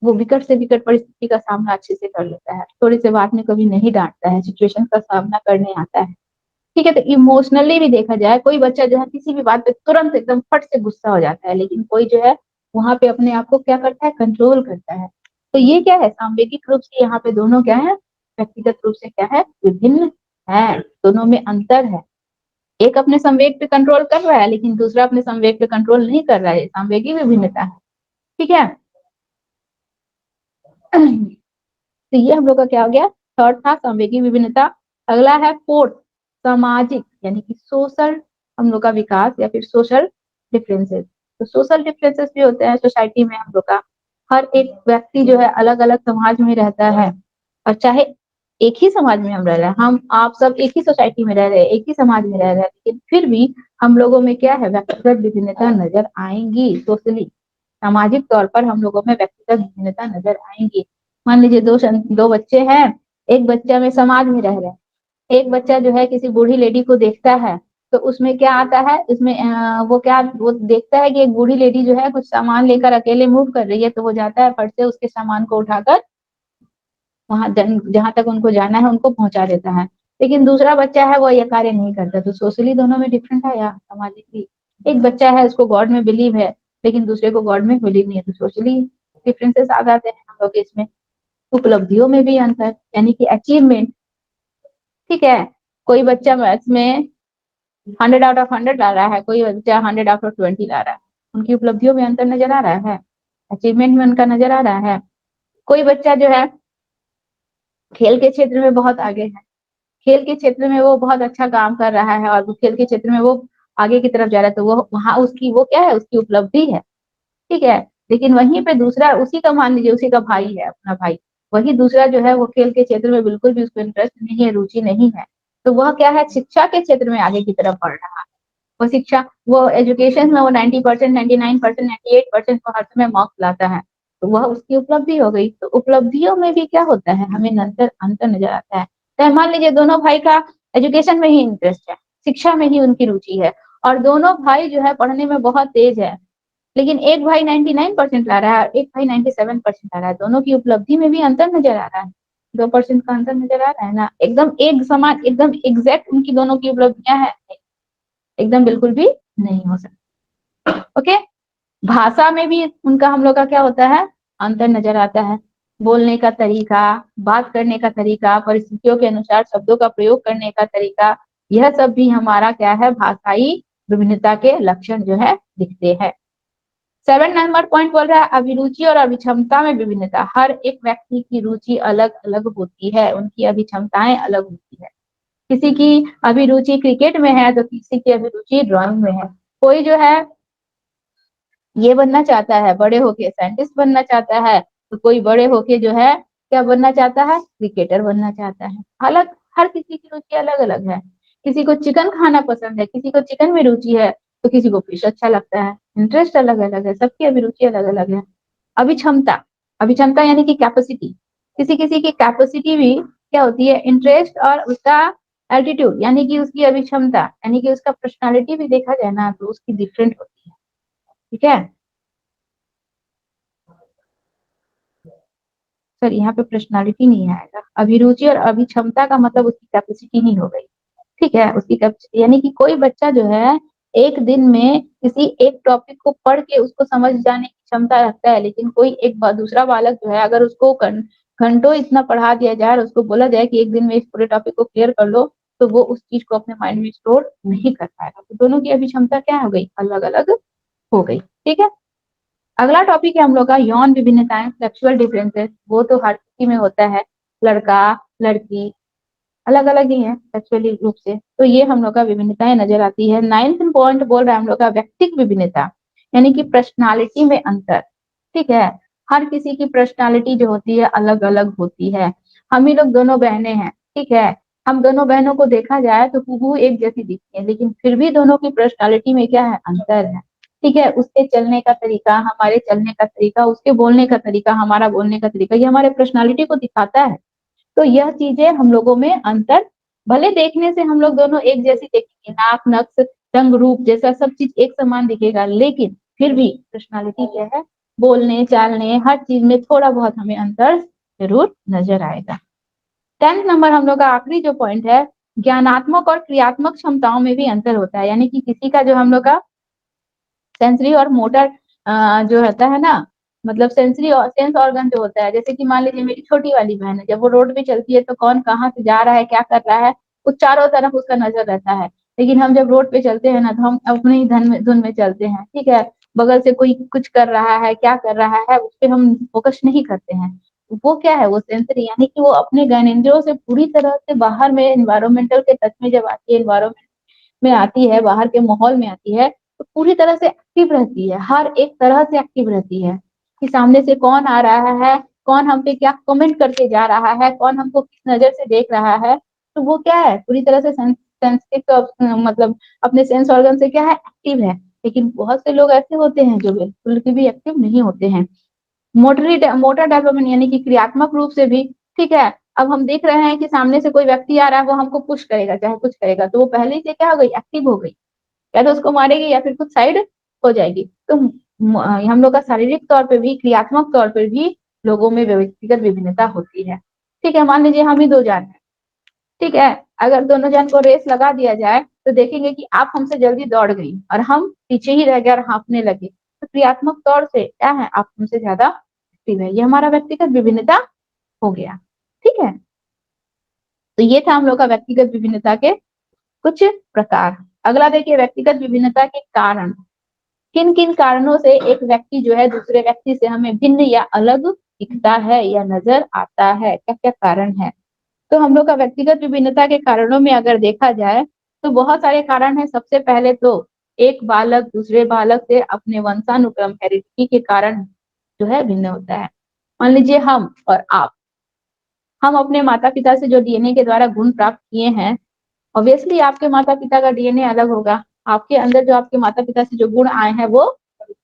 A: वो विकट से विकट परिस्थिति का सामना अच्छे से कर लेता है, थोड़ी सी बात में कभी नहीं डांटता है, सिचुएशन का सामना करने आता है। ठीक है, तो इमोशनली भी देखा जाए, कोई बच्चा जो है किसी भी बात पे तुरंत एकदम फट से गुस्सा हो जाता है, लेकिन कोई जो है वहां पे अपने आप को क्या करता है, कंट्रोल करता है। तो ये क्या है, सांवेगिक रूप से यहाँ पे दोनों क्या है, व्यक्तिगत रूप से क्या है, विभिन्न है, दोनों में अंतर है। एक अपने संवेग पे कंट्रोल कर रहा है, लेकिन दूसरा अपने संवेग पे कंट्रोल नहीं कर रहा है, सांवेगी विभिन्नता है। ठीक है, तो ये हम लोग का क्या हो गया, थर्ड था संवेगी विभिन्नता। अगला है फोर्थ, सामाजिक, यानी कि सोशल हम लोग का विकास या फिर सोशल डिफरेंसेस। तो सोशल डिफरेंसेस भी होते हैं सोसाइटी में हम लोग का, हर एक व्यक्ति जो है अलग अलग समाज में रहता है, और चाहे एक ही समाज में हम रह रहे हैं, हम आप सब एक ही सोसाइटी में रह रहे हैं, एक ही समाज में रह रहे हैं, लेकिन फिर भी हम लोगों में क्या है, व्यक्तिगत विभिन्नता नजर आएंगी। सोशली, सामाजिक तौर पर हम लोगों में व्यक्तिगत भिन्नता नजर आएंगी। मान लीजिए दो बच्चे हैं, एक बच्चा में समाज में रह रहे हैं, एक बच्चा जो है किसी बूढ़ी लेडी को देखता है, तो उसमें क्या आता है, इसमें वो देखता है कि एक बूढ़ी लेडी जो है कुछ सामान लेकर अकेले मूव कर रही है, तो वो जाता है फट से उसके सामान को उठाकर वहां जहां तक उनको जाना है उनको पहुंचा देता है। लेकिन दूसरा बच्चा है वो ये कार्य नहीं करता। तो सोशली दोनों में डिफरेंट है, या सामाजिक भी। एक बच्चा है उसको गॉड में बिलीव है, लेकिन दूसरे को गॉड में बिलीव नहीं है, तो सोशली डिफरेंसेस आ जाते हैं हम लोग इसमें। उपलब्धियों में भी अंतर, यानी कि अचीवमेंट। ठीक है, कोई बच्चा मैथ्स में 100 आउट ऑफ 100 ला रहा है, कोई बच्चा 100 आउट ऑफ 20 ला रहा है, उनकी उपलब्धियों में अंतर नजर आ रहा है, अचीवमेंट में उनका नजर आ रहा है। कोई बच्चा जो है खेल के क्षेत्र में बहुत आगे है, खेल के क्षेत्र में वो बहुत अच्छा काम कर रहा है, और खेल के क्षेत्र में वो आगे की तरफ जा रहा है, तो वो वहां उसकी वो क्या है, उसकी उपलब्धि है। ठीक है, लेकिन वहीं पे दूसरा उसी का, मान लीजिए उसी का भाई है, अपना भाई, वही दूसरा जो है वो खेल के क्षेत्र में बिल्कुल भी उसको इंटरेस्ट नहीं है, रुचि नहीं है, तो वह क्या है, शिक्षा के क्षेत्र में आगे की तरफ बढ़ रहा है। वो शिक्षा, वो एजुकेशन में वो 90%, 99%, 98% वो हर समय मार्क्स लाता है, तो वह उसकी उपलब्धि हो गई। तो उपलब्धियों में भी क्या होता है, हमें अंतर अंतर नजर आता है। तो मान लीजिए दोनों भाई का एजुकेशन में ही इंटरेस्ट है, शिक्षा में ही उनकी रुचि है, और दोनों भाई जो है पढ़ने में बहुत तेज है, लेकिन एक भाई 99% ला रहा है और एक भाई 97% ला रहा है, दोनों की उपलब्धि में भी अंतर नजर आ रहा है। 2% का अंतर नजर आ रहा है ना, एकदम एक समान, एकदम एग्जैक्ट उनकी दोनों की उपलब्धियां हैं, एकदम बिल्कुल भी नहीं हो सकती। ओके, भाषा में भी उनका हम लोग का क्या होता है, अंतर नजर आता है। बोलने का तरीका, बात करने का तरीका, परिस्थितियों के अनुसार शब्दों का प्रयोग करने का तरीका, यह सब भी हमारा क्या है, भाषाई विभिन्नता के लक्षण जो है दिखते हैं। 7 नंबर पॉइंट बोल रहा है अभिरुचि और अभिक्षमता में विभिन्नता। हर एक व्यक्ति की रुचि अलग अलग होती है, उनकी अभिक्षमताएं अलग होती है। किसी की अभिरुचि क्रिकेट में है तो किसी की अभिरुचि ड्राइंग में है। कोई जो है ये बनना चाहता है, बड़े होके साइंटिस्ट बनना चाहता है, तो कोई बड़े होके जो है क्या बनना चाहता है, क्रिकेटर बनना चाहता है। अलग, हर किसी की रुचि अलग अलग है। किसी को चिकन खाना पसंद है, किसी को चिकन में रुचि है, तो किसी को फिश अच्छा लगता है। इंटरेस्ट अलग अलग है, सबकी अभिरुचि अलग अलग है। अभिक्षमता, अभिक्षमता यानी कि कैपेसिटी, किसी किसी की कैपेसिटी भी क्या होती है, इंटरेस्ट और उसका एल्टीट्यूड यानी कि उसकी अभिक्षमता यानी कि उसका पर्सनालिटी भी देखा जाए ना तो उसकी डिफरेंट होती है। ठीक है, सर यहाँ पे पर्सनालिटी नहीं आएगा, अभिरुचि और अभिक्षमता का मतलब उसकी कैपेसिटी नहीं हो गई। ठीक है, उसकी कैपेसिटी यानी कि कोई बच्चा जो है एक दिन में किसी एक टॉपिक को पढ़ के उसको समझ जाने की क्षमता रखता है, लेकिन कोई एक दूसरा बालक जो है अगर उसको घंटों इतना पढ़ा दिया जाए और उसको बोला जाए कि एक दिन में इस पूरे टॉपिक को क्लियर कर लो, तो वो उस चीज को अपने माइंड में स्टोर नहीं कर पाएगा। तो दोनों की अभिक्षमता क्या हो गई, अलग अलग हो गई। ठीक है, अगला टॉपिक है हम लोग का यौन विभिन्नताएं, सेक्सुअल डिफरेंसेस। वो तो हर किसी में होता है, लड़का लड़की अलग अलग ही है सेक्सुअली रूप से, तो ये हम लोग का विभिन्नताएं नजर आती है। 9th पॉइंट बोल रहा है हम लोग का व्यक्तिगत विभिन्नता, यानी कि पर्सनालिटी में अंतर। ठीक है, हर किसी की पर्सनालिटी जो होती है अलग अलग होती है। हम ही लोग दोनों बहनें हैं, ठीक है, हम दोनों बहनों को देखा जाए तो हूबहू एक जैसी दिखती है, लेकिन फिर भी दोनों की पर्सनालिटी में क्या है, अंतर है। ठीक है, उसके चलने का तरीका, हमारे चलने का तरीका, उसके बोलने का तरीका, हमारा बोलने का तरीका, ये हमारे पर्सनालिटी को दिखाता है। तो यह चीजें हम लोगों में अंतर, भले देखने से हम लोग दोनों एक जैसी देखेंगे, नाक नक्श रंग रूप जैसा सब चीज एक समान दिखेगा, लेकिन फिर भी पर्सनालिटी क्या है, बोलने चालने हर चीज में थोड़ा बहुत हमें अंतर जरूर नजर आएगा। 10th नंबर हम लोग का आखिरी जो पॉइंट है, ज्ञानात्मक और क्रियात्मक क्षमताओं में भी अंतर होता है, यानी कि किसी का जो हम लोग का सेंसरी और मोटर जो रहता है ना, मतलब सेंसरी और सेंस ऑर्गन जो होता है, जैसे कि मान लीजिए मेरी छोटी वाली बहन है, जब वो रोड पे चलती है तो कौन कहाँ से जा रहा है, क्या कर रहा है, वो चारों तरफ उसका नजर रहता है। लेकिन हम जब रोड पे चलते हैं ना तो हम अपने ही धुन में चलते हैं। ठीक है, बगल से कोई कुछ कर रहा है, क्या कर रहा है, उस पर हम फोकस नहीं करते हैं। वो क्या है, वो सेंसरी यानी कि वो अपने ज्ञानेंद्रियों से पूरी तरह से बाहर में एनवायरमेंटल के टच में जब आती है, एनवायरमेंट में आती है, बाहर के माहौल में आती है, तो पूरी तरह से एक्टिव रहती है, हर एक तरह से एक्टिव रहती है कि सामने से कौन आ रहा है, कौन हम पे क्या कमेंट करके जा रहा है, कौन हमको किस नजर से देख रहा है। तो वो क्या है, पूरी तरह से सेंसिटिव, मतलब अपने सेंस ऑर्गन से क्या है, एक्टिव है। लेकिन बहुत से लोग ऐसे होते हैं जो बिल्कुल भी एक्टिव नहीं होते हैं। मोटर डेवलपमेंट यानी कि क्रियात्मक रूप से भी, ठीक है, अब हम देख रहे हैं कि सामने से कोई व्यक्ति आ रहा है, वो हमको पुश करेगा चाहे कुछ करेगा, तो वो पहले ही से क्या हो गई, एक्टिव हो गई, या तो उसको मारेगी या फिर कुछ साइड हो जाएगी। तो हम लोग का शारीरिक तौर पे भी, क्रियात्मक तौर पर भी लोगों में व्यक्तिगत विभिन्नता होती है। ठीक है, मान लीजिए हम ही दो जान हैं, ठीक है, अगर दोनों जन को रेस लगा दिया जाए तो देखेंगे कि आप हमसे जल्दी दौड़ गई और हम पीछे ही रह गए और हाँफने लगे, तो क्रियात्मक तौर से क्या है, आप हमसे ज्यादा एक्टिव है, ये हमारा व्यक्तिगत विभिन्नता हो गया। ठीक है, तो ये था हम लोग का व्यक्तिगत विभिन्नता के कुछ प्रकार। अगला देखिए, व्यक्तिगत विभिन्नता के कारण। किन किन कारणों से एक व्यक्ति जो है दूसरे व्यक्ति से हमें भिन्न या अलग दिखता है या नजर आता है, क्या क्या कारण है। तो हम लोग का व्यक्तिगत विभिन्नता के कारणों में अगर देखा जाए तो बहुत सारे कारण हैं। सबसे पहले तो एक बालक दूसरे बालक से अपने वंशानुक्रम हेरिडिटी के कारण जो है भिन्न होता है। मान लीजिए हम और आप, हम अपने माता पिता से जो डीएनए के द्वारा गुण प्राप्त किए हैं, ऑब्वियसली आपके माता पिता का डीएनए अलग होगा, आपके अंदर जो आपके माता पिता से जो गुण आए हैं वो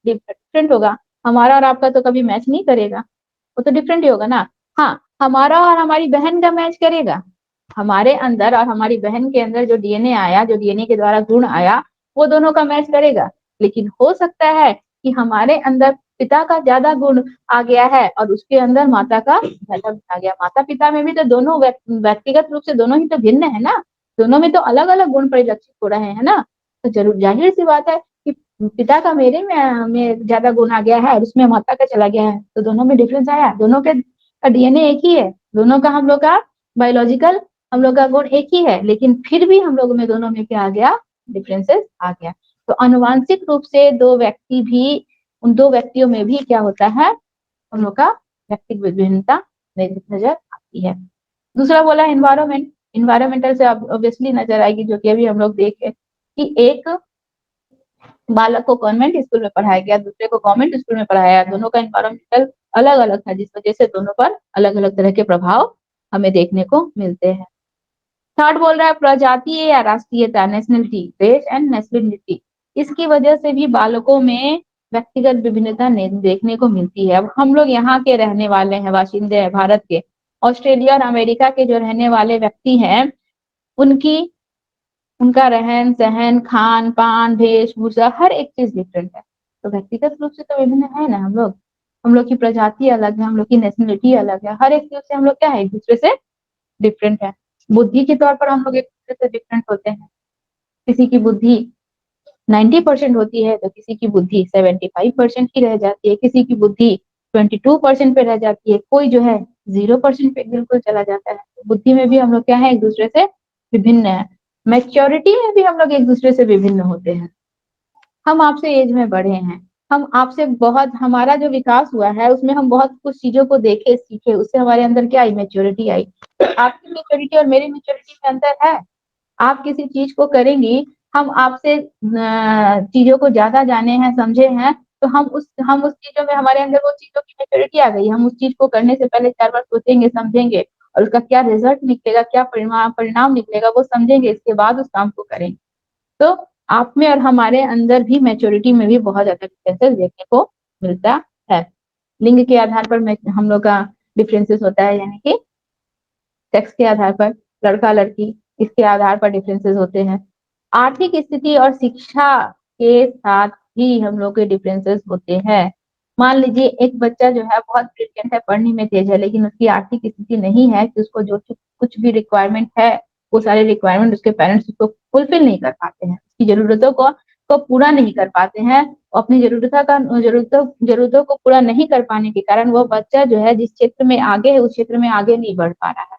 A: डिफरेंट होगा। हमारा और आपका तो कभी मैच नहीं करेगा, वो तो डिफरेंट ही होगा ना। हाँ, हमारा और हमारी बहन का मैच करेगा। हमारे अंदर और हमारी बहन के अंदर जो डीएनए आया, जो डीएनए के द्वारा गुण आया, वो दोनों का मैच करेगा। लेकिन हो सकता है कि हमारे अंदर पिता का ज्यादा गुण आ गया है और उसके अंदर माता का ज्यादा गुण आ गया। माता पिता में भी तो दोनों व्यक्तिगत रूप से दोनों ही तो भिन्न है ना, दोनों में तो अलग अलग गुण परिलक्षित हो रहे हैं ना। तो जरूर जाहिर सी बात है कि पिता का मेरे में ज्यादा गुण आ गया है और उसमें माता का चला गया है, तो दोनों में डिफरेंस आया। दोनों के का डीएनए एक ही है, दोनों का हम लोग का बायोलॉजिकल हम लोग का गुण एक ही है, लेकिन फिर भी हम लोग में दोनों में क्या आ गया, डिफरेंसेस आ गया। तो अनुवांशिक रूप से दो व्यक्ति भी, उन दो व्यक्तियों में भी क्या होता है, उन लोग का व्यक्तिगत विभिन्नता नजर आती है। दूसरा बोला एनवायरमेंट, इन्वायरमेंटल से ऑब्वियसली नजर आएगी, जो कि अभी हम लोग देखे कि एक बालक को कॉन्वेंट स्कूल में पढ़ाया गया, दूसरे को गवर्नमेंट स्कूल में पढ़ाया, दोनों का इन्वायरमेंटल अलग अलग था, जिस वजह से दोनों पर अलग अलग तरह के प्रभाव हमें देखने को मिलते हैं। थर्ड बोल रहा है प्रजातीय या राष्ट्रीयता, नेशनलिटी, रेस एंड नेशनलिटी। इसकी वजह से भी बालकों में व्यक्तिगत विभिन्नता देखने को मिलती है। अब हम लोग यहाँ के रहने वाले हैं, बाशिंदे हैं भारत के, ऑस्ट्रेलिया और अमेरिका के जो रहने वाले व्यक्ति हैं, उनकी उनका रहन सहन, खान पान, वेशभूषा, हर एक चीज डिफरेंट है। तो व्यक्तिगत रूप से तो विभिन्न है ना हम लोग की प्रजाति अलग है, हम लोग की नेशनलिटी अलग है, हर एक चीज से हम लोग क्या है, एक दूसरे से डिफरेंट है। बुद्धि के तौर पर हम लोग एक दूसरे से डिफरेंट होते हैं। किसी की बुद्धि 90% होती है तो किसी की बुद्धि 75% ही रह जाती है, किसी की बुद्धि 22% पे रह जाती है, कोई जो है 0% पे बिल्कुल चला जाता है। बुद्धि में भी हम लोग क्या है, एक दूसरे से विभिन्न है। मैच्योरिटी में भी हम लोग एक दूसरे से विभिन्न होते हैं। हम आपसे एज में बड़े हैं, हम आपसे बहुत, हमारा जो विकास हुआ है उसमें हम बहुत कुछ चीजों को देखे सीखे, उससे हमारे अंदर क्या आई, मेच्योरिटी आई। तो आपकी मेच्योरिटी और मेरी मेच्योरिटी में अंतर है। आप किसी चीज को करेंगी, हम आपसे चीजों को ज्यादा जाने हैं, समझे हैं, तो हम उस चीजों में हमारे अंदर वो चीजों की मेच्योरिटी आ गई। हम उस चीज को करने से पहले 4 बार सोचेंगे, समझेंगे, और उसका क्या रिजल्ट निकलेगा, क्या परिणाम परिणाम निकलेगा, वो समझेंगे, इसके बाद उस काम को करेंगे। तो आप में और हमारे अंदर भी मैच्योरिटी में भी बहुत ज्यादा डिफरेंसेस देखने को मिलता है। लिंग के आधार पर हम लोग का डिफरेंसेस होता है, यानी कि सेक्स के आधार पर, लड़का लड़की, इसके आधार पर डिफरेंसेस होते हैं। आर्थिक स्थिति और शिक्षा के साथ भी हम लोग के डिफरेंसेस होते हैं। मान लीजिए एक बच्चा जो है बहुत ब्रिलियंट है, पढ़ने में तेज है, लेकिन उसकी आर्थिक स्थिति नहीं है कि उसको जो कुछ भी रिक्वायरमेंट है, वो सारे रिक्वायरमेंट उसके पेरेंट्स उसको फुलफिल नहीं कर पाते हैं, उसकी जरूरतों को पूरा नहीं कर पाते हैं। अपनी जरूरतों को पूरा नहीं कर पाने के कारण वो बच्चा जो है जिस क्षेत्र में आगे है, उस क्षेत्र में आगे नहीं बढ़ पा रहा है।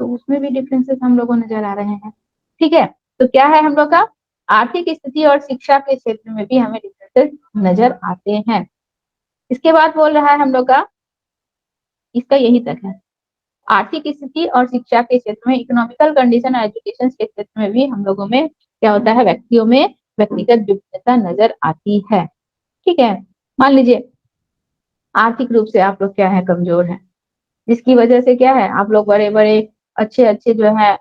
A: तो उसमें भी डिफरेंसेस हम लोग को नजर आ रहे हैं। ठीक है, तो क्या है हम लोग का, आर्थिक स्थिति और शिक्षा के क्षेत्र में भी हमें डिफरेंसेस नजर आते हैं। इसके बाद बोल रहा है हम लोग का, इसका यही तक है। आर्थिक स्थिति और शिक्षा के क्षेत्र में, इकोनॉमिकल कंडीशन और एजुकेशन के क्षेत्र में भी हम लोगों में क्या होता है, व्यक्तियों में व्यक्तिगत विभिन्नता नजर आती है। ठीक है, मान लीजिए आर्थिक रूप से आप लोग क्या है, कमजोर है, जिसकी वजह से क्या है, आप लोग बड़े बड़े अच्छे अच्छे जो है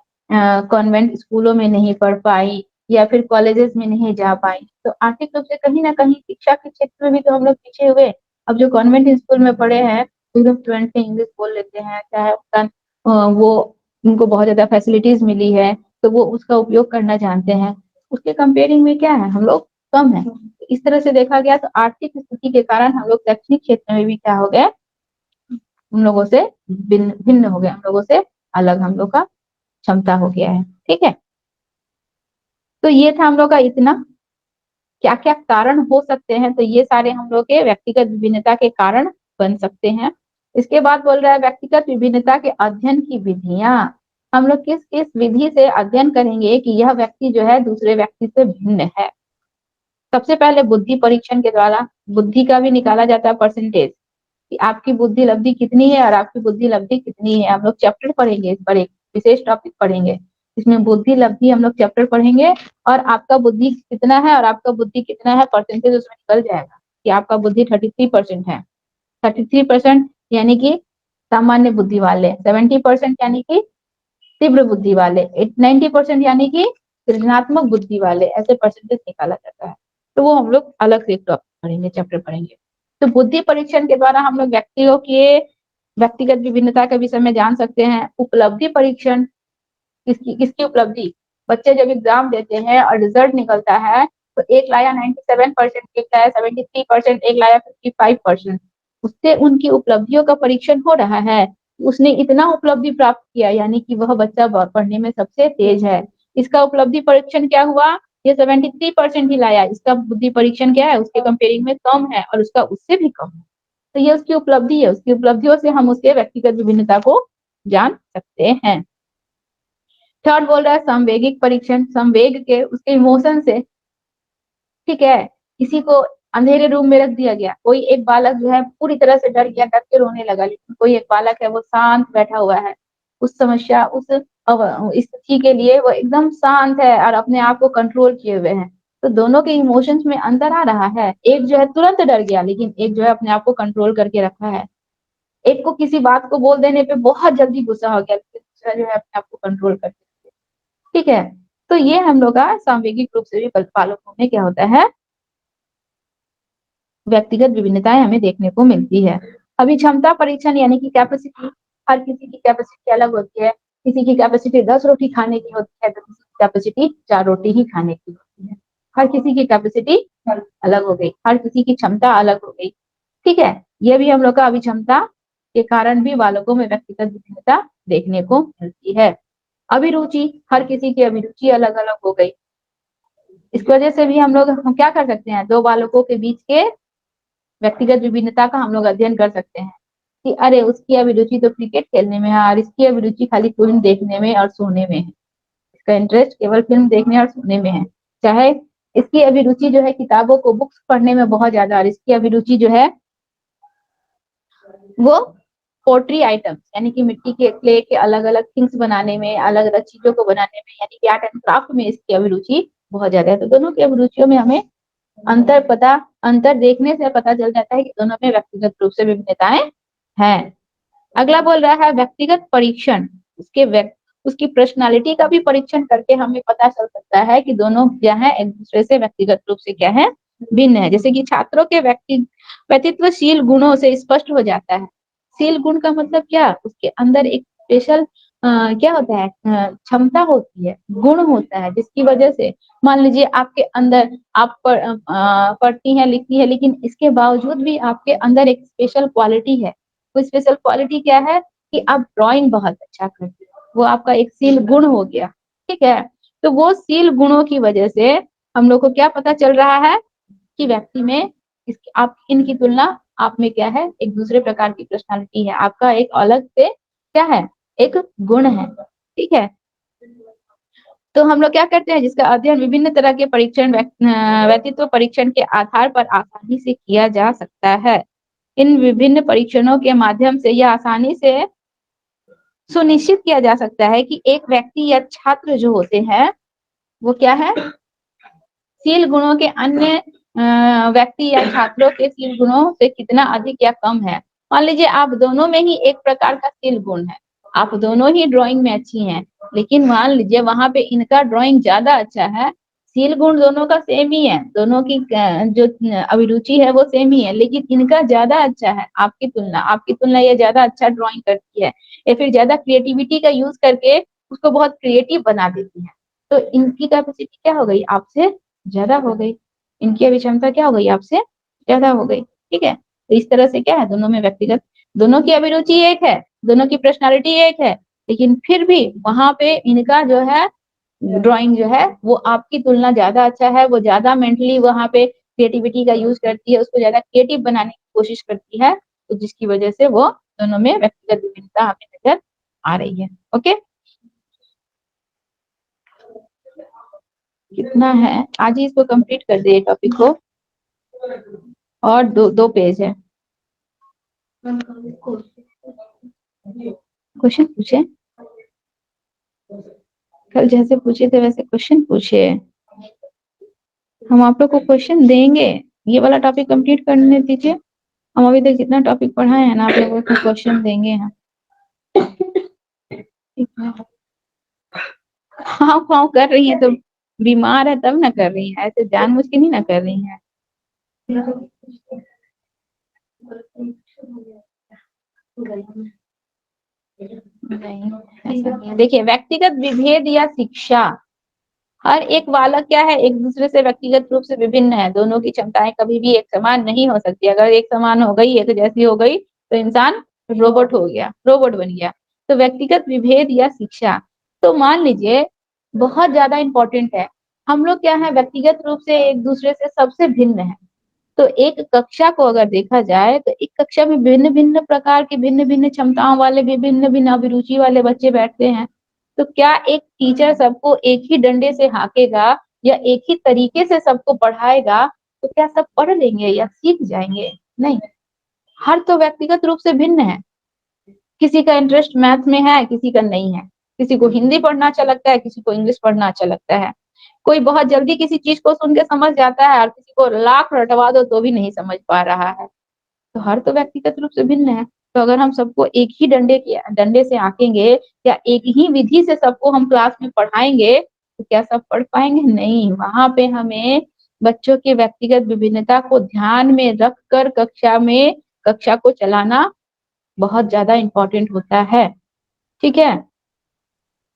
A: कॉन्वेंट स्कूलों में नहीं पढ़ पाई, या फिर कॉलेजेस में नहीं जा पाई। तो आर्थिक रूप से कहीं ना कहीं शिक्षा के क्षेत्र में भी तो हम लोग पीछे हुए। अब जो कॉन्वेंट स्कूल में पढ़े हैं एकदम फ्लुएंट इंग्लिश बोल लेते हैं, चाहे उनका वो उनको बहुत ज्यादा फैसिलिटीज मिली है, तो वो उसका उपयोग करना जानते हैं। उसके कंपेयरिंग में क्या है, हम लोग कम है। इस तरह से देखा गया तो आर्थिक स्थिति के कारण हम लोग शैक्षणिक क्षेत्र में भी क्या हो गए, उन लोगों से भिन्न भिन्न हो गए, हम लोगों से अलग हम लोग का क्षमता हो गया है। ठीक है, तो ये था हम लोग का इतना, क्या क्या कारण हो सकते हैं, तो ये सारे हम लोग के व्यक्तिगत विभिन्नता के कारण बन सकते हैं। इसके बाद बोल रहा है व्यक्तिगत विभिन्नता के अध्ययन की विधियां। हम लोग किस किस विधि से अध्ययन करेंगे कि यह व्यक्ति जो है दूसरे व्यक्ति से भिन्न है। सबसे पहले बुद्धि परीक्षण के द्वारा बुद्धि का भी निकाला जाता है परसेंटेज, कि आपकी बुद्धि लब्धि कितनी है और आपकी बुद्धि लब्धि कितनी है। हम लोग चैप्टर पढ़ेंगे, इस पर एक विशेष टॉपिक पढ़ेंगे, इसमें बुद्धि लब्धि हम लोग चैप्टर पढ़ेंगे, और आपका बुद्धि कितना है और आपका बुद्धि कितना है परसेंटेज उसमें निकल जाएगा कि आपका बुद्धि 33% है। 33% यानी कि सामान्य बुद्धि वाले, 70% यानी कि तीव्र बुद्धि वाले, 90% यानी कि सृजनात्मक बुद्धि वाले, ऐसे परसेंटेज निकाला जाता है। तो वो हम लोग अलग से एक टॉपिक पढ़ेंगे, चैप्टर पढ़ेंगे। तो बुद्धि परीक्षण के द्वारा हम लोग व्यक्तियों के व्यक्तिगत विभिन्नता के विषय में जान सकते हैं। उपलब्धि परीक्षण, किसकी किसकी उपलब्धि, बच्चे जब एग्जाम देते हैं और रिजल्ट निकलता है तो एक लाया 97%, एक लाया 73%, एक लाया 55%, उससे उनकी उपलब्धियों का परीक्षण हो रहा है। उसने इतना उपलब्धि प्राप्त किया, यानी कि वह बच्चा पढ़ने में सबसे तेज है। इसका उपलब्धि परीक्षण क्या हुआ, ये 73% ही लाया, इसका बुद्धि परीक्षण क्या है, उसके कंपेयरिंग में कम है और उसका उससे भी कम है। तो ये उसकी उपलब्धि है, उसकी उपलब्धियों से हम उसके व्यक्तिगत विभिन्नता को जान सकते हैं। थर्ड बोल रहा है संवेगिक परीक्षण, संवेग के उसके इमोशन से, ठीक है। किसी को अंधेरे रूम में रख दिया गया, कोई एक बालक जो है पूरी तरह से डर गया, डर के रोने लगा, लेकिन कोई एक बालक है वो शांत बैठा हुआ है, उस समस्या उस स्थिति के लिए वो एकदम शांत है और अपने आप को कंट्रोल किए हुए हैं। तो दोनों के इमोशंस में अंतर आ रहा है, एक जो है तुरंत डर गया, लेकिन एक जो है अपने आप को कंट्रोल करके रखा है। एक को किसी बात को बोल देने पे बहुत जल्दी गुस्सा हो गया, लेकिन दूसरा जो है अपने आप को कंट्रोल करके, ठीक है। तो ये हम लोग का सांवेगिक रूप से भी बालकों में क्या होता है, व्यक्तिगत विभिन्नताएं हमें देखने को मिलती है। अभी क्षमता परीक्षण यानी कि कैपेसिटी, हर किसी की कैपेसिटी अलग होती है। किसी की कैपेसिटी 10 रोटी खाने की होती है तो किसी की कैपेसिटी 4 रोटी ही खाने की होती है। हर किसी की कैपेसिटी अलग हो गई, हर किसी की क्षमता अलग हो गई, ठीक है। ये भी हम लोग का अभिक्षमता के कारण भी बालकों में व्यक्तिगत विभिन्नता देखने को मिलती है। अभिरुचि, हर किसी की अभिरुचि अलग अलग हो गई। इस वजह से भी हम लोग क्या कर सकते हैं, दो बालकों के बीच के व्यक्तिगत विभिन्नता का हम लोग अध्ययन कर सकते हैं कि अरे उसकी अभिरुचि तो क्रिकेट खेलने में है और इसकी अभिरुचि खाली फिल्म देखने में और सोने में है, इसका इंटरेस्ट केवल फिल्म देखने और सोने में है। चाहे इसकी अभिरुचि जो है किताबों को, बुक्स पढ़ने में बहुत ज्यादा, और इसकी अभिरुचि जो है वो पोट्री आइटम्स यानी कि मिट्टी के क्ले के अलग अलग थिंग्स बनाने में, अलग अलग चीजों को बनाने में, यानी कि आर्ट एंड क्राफ्ट में इसकी अभिरुचि बहुत ज्यादा है। तो दोनों की अभिरुचियों में हमें अंतर देखने से पता चल जाता है कि दोनों में व्यक्तिगत रूप से विभिन्नताएं हैं। अगला बोल रहा है व्यक्तिगत परीक्षण, उसकी पर्सनालिटी का भी परीक्षण करके हमें पता चल सकता है कि दोनों क्या है, एक दूसरे से व्यक्तिगत रूप से क्या है, भिन्न है। जैसे कि छात्रों के व्यक्तित्वशील गुणों से स्पष्ट हो जाता है। शील गुण का मतलब क्या, उसके अंदर एक स्पेशल क्या होता है, क्षमता होती है, गुण होता है, जिसकी वजह से मान लीजिए आपके अंदर आप पढ़ती हैं लिखती है, लेकिन इसके बावजूद भी आपके अंदर एक स्पेशल क्वालिटी है। वो स्पेशल क्वालिटी क्या है कि आप ड्राइंग बहुत अच्छा करते हो, वो आपका एक शील गुण हो गया, ठीक है। तो वो शील गुणों की वजह से हम लोग को क्या पता चल रहा है कि व्यक्ति में आप इनकी तुलना, आप में क्या है, एक दूसरे प्रकार की पर्सनालिटी है, आपका एक अलग से क्या है, एक गुण है, ठीक है। तो हम लोग क्या करते हैं, जिसका अध्ययन विभिन्न तरह के परीक्षण व्यक्तित्व परीक्षण के आधार पर आसानी से किया जा सकता है। इन विभिन्न परीक्षणों के माध्यम से यह आसानी से सुनिश्चित किया जा सकता है कि एक व्यक्ति या छात्र जो होते हैं वो क्या है, शील गुणों के अन्य व्यक्ति या छात्रों के शील गुणों से कितना अधिक या कम है। मान लीजिए आप दोनों में ही एक प्रकार का शील गुण है, आप दोनों ही ड्राइंग में अच्छी हैं, लेकिन मान लीजिए वहां पे इनका ड्राइंग ज्यादा अच्छा है, शील गुण दोनों का सेम ही है, दोनों की जो अभिरुचि है वो सेम ही है, लेकिन इनका ज्यादा अच्छा है आपकी तुलना ये ज्यादा अच्छा ड्राइंग करती है, या फिर ज्यादा क्रिएटिविटी का यूज करके उसको बहुत क्रिएटिव बना देती है। तो इनकी कैपेसिटी क्या हो गई, आपसे ज्यादा हो गई, इनकी अभिक्षमता क्या हो गई, आपसे ज्यादा हो गई, ठीक है। तो इस तरह से क्या है, दोनों में व्यक्तिगत, दोनों की अभिरुचि एक है, दोनों की पर्सनालिटी एक है, लेकिन फिर भी वहां पे इनका जो है ड्राइंग जो है वो आपकी तुलना ज्यादा अच्छा है, वो ज्यादा मेंटली वहां पे क्रिएटिविटी का यूज करती है, उसको ज्यादा क्रिएटिव बनाने की कोशिश करती है, तो जिसकी वजह से वो दोनों में व्यक्तिगत विभिन्नता हमें नजर आ रही है। ओके, कितना है, आज ही इसको कंप्लीट कर दे टॉपिक को, और दो दो पेज है। क्वेश्चन पूछे, कल जैसे पूछे थे वैसे क्वेश्चन पूछे, हम आप लोग को क्वेश्चन देंगे, ये वाला टॉपिक कंप्लीट करने दीजिए, हम अभी तक जितना टॉपिक पढ़ाए हैं ना आप लोगों को क्वेश्चन देंगे हम, ठीक है। हाँ हाँ कर रही है तो बीमार है तब ना कर रही हैं, ऐसे जानबूझ के नहीं ना कर रही हैं। नहीं, ऐसा नहीं है। देखिए व्यक्तिगत विभेद या शिक्षा, हर एक बालक क्या है एक दूसरे से व्यक्तिगत रूप से विभिन्न है, दोनों की क्षमताएं कभी भी एक समान नहीं हो सकती। अगर एक समान हो गई, एक जैसी हो गई तो इंसान रोबोट हो गया, रोबोट बन गया। तो व्यक्तिगत विभेद या शिक्षा, तो मान लीजिए बहुत ज्यादा इम्पोर्टेंट है, हम लोग क्या है व्यक्तिगत रूप से एक दूसरे से सबसे भिन्न है। तो एक कक्षा को अगर देखा जाए तो एक कक्षा में भिन्न भिन्न प्रकार के भिन्न भिन्न क्षमताओं वाले भी भिन्न भिन्न अभिरुचि वाले बच्चे बैठते हैं। तो क्या एक टीचर सबको एक ही डंडे से हाँकेगा या एक ही तरीके से सबको पढ़ाएगा तो क्या सब पढ़ लेंगे या सीख जाएंगे? नहीं, हर तो व्यक्तिगत रूप से भिन्न है। किसी का इंटरेस्ट मैथ में है, किसी का नहीं है। किसी को हिंदी पढ़ना अच्छा लगता है, किसी को इंग्लिश पढ़ना अच्छा लगता है। कोई बहुत जल्दी किसी चीज को सुन के समझ जाता है और किसी को लाख रटवा दो तो भी नहीं समझ पा रहा है। तो हर तो व्यक्तिगत रूप से भिन्न है। तो अगर हम सबको एक ही डंडे से आंकेंगे या एक ही विधि से सबको हम क्लास में पढ़ाएंगे तो क्या सब पढ़ पाएंगे? नहीं, वहां पे हमें बच्चों के व्यक्तिगत विभिन्नता को ध्यान में रखकर कक्षा को चलाना बहुत ज्यादा इम्पोर्टेंट होता है। ठीक है,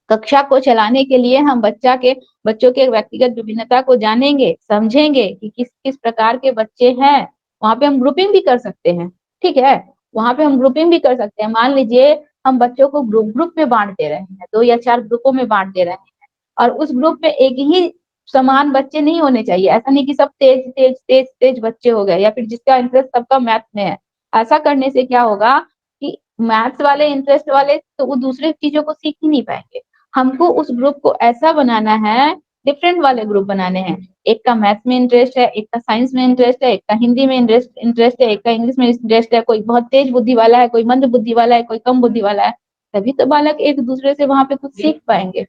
A: कक्षा को चलाने के लिए हम बच्चों के व्यक्तिगत विभिन्नता को जानेंगे, समझेंगे कि किस किस प्रकार के बच्चे हैं। वहां पे हम ग्रुपिंग भी कर सकते हैं। ठीक है, वहां पे हम ग्रुपिंग भी कर सकते हैं। मान लीजिए हम बच्चों को ग्रुप ग्रुप में बांट दे रहे हैं, 2 या 4 ग्रुपों में बांट दे रहे हैं और उस ग्रुप में एक ही समान बच्चे नहीं होने चाहिए। ऐसा नहीं कि सब तेज तेज तेज तेज बच्चे हो गए या फिर जिसका इंटरेस्ट सबका मैथ में है। ऐसा करने से क्या होगा कि मैथ्स वाले इंटरेस्ट वाले तो वो दूसरे चीजों को सीख ही नहीं पाएंगे। हमको उस ग्रुप को ऐसा बनाना है, डिफरेंट वाले ग्रुप बनाने हैं। एक का मैथ्स में इंटरेस्ट है, एक का साइंस में इंटरेस्ट है, एक का हिंदी में इंटरेस्ट है, एक का इंग्लिश में इंटरेस्ट है, कोई बहुत तेज बुद्धि वाला है, कोई मंद बुद्धि वाला है, कोई कम बुद्धि वाला है। तभी तो बालक एक दूसरे से वहां पे कुछ सीख पाएंगे,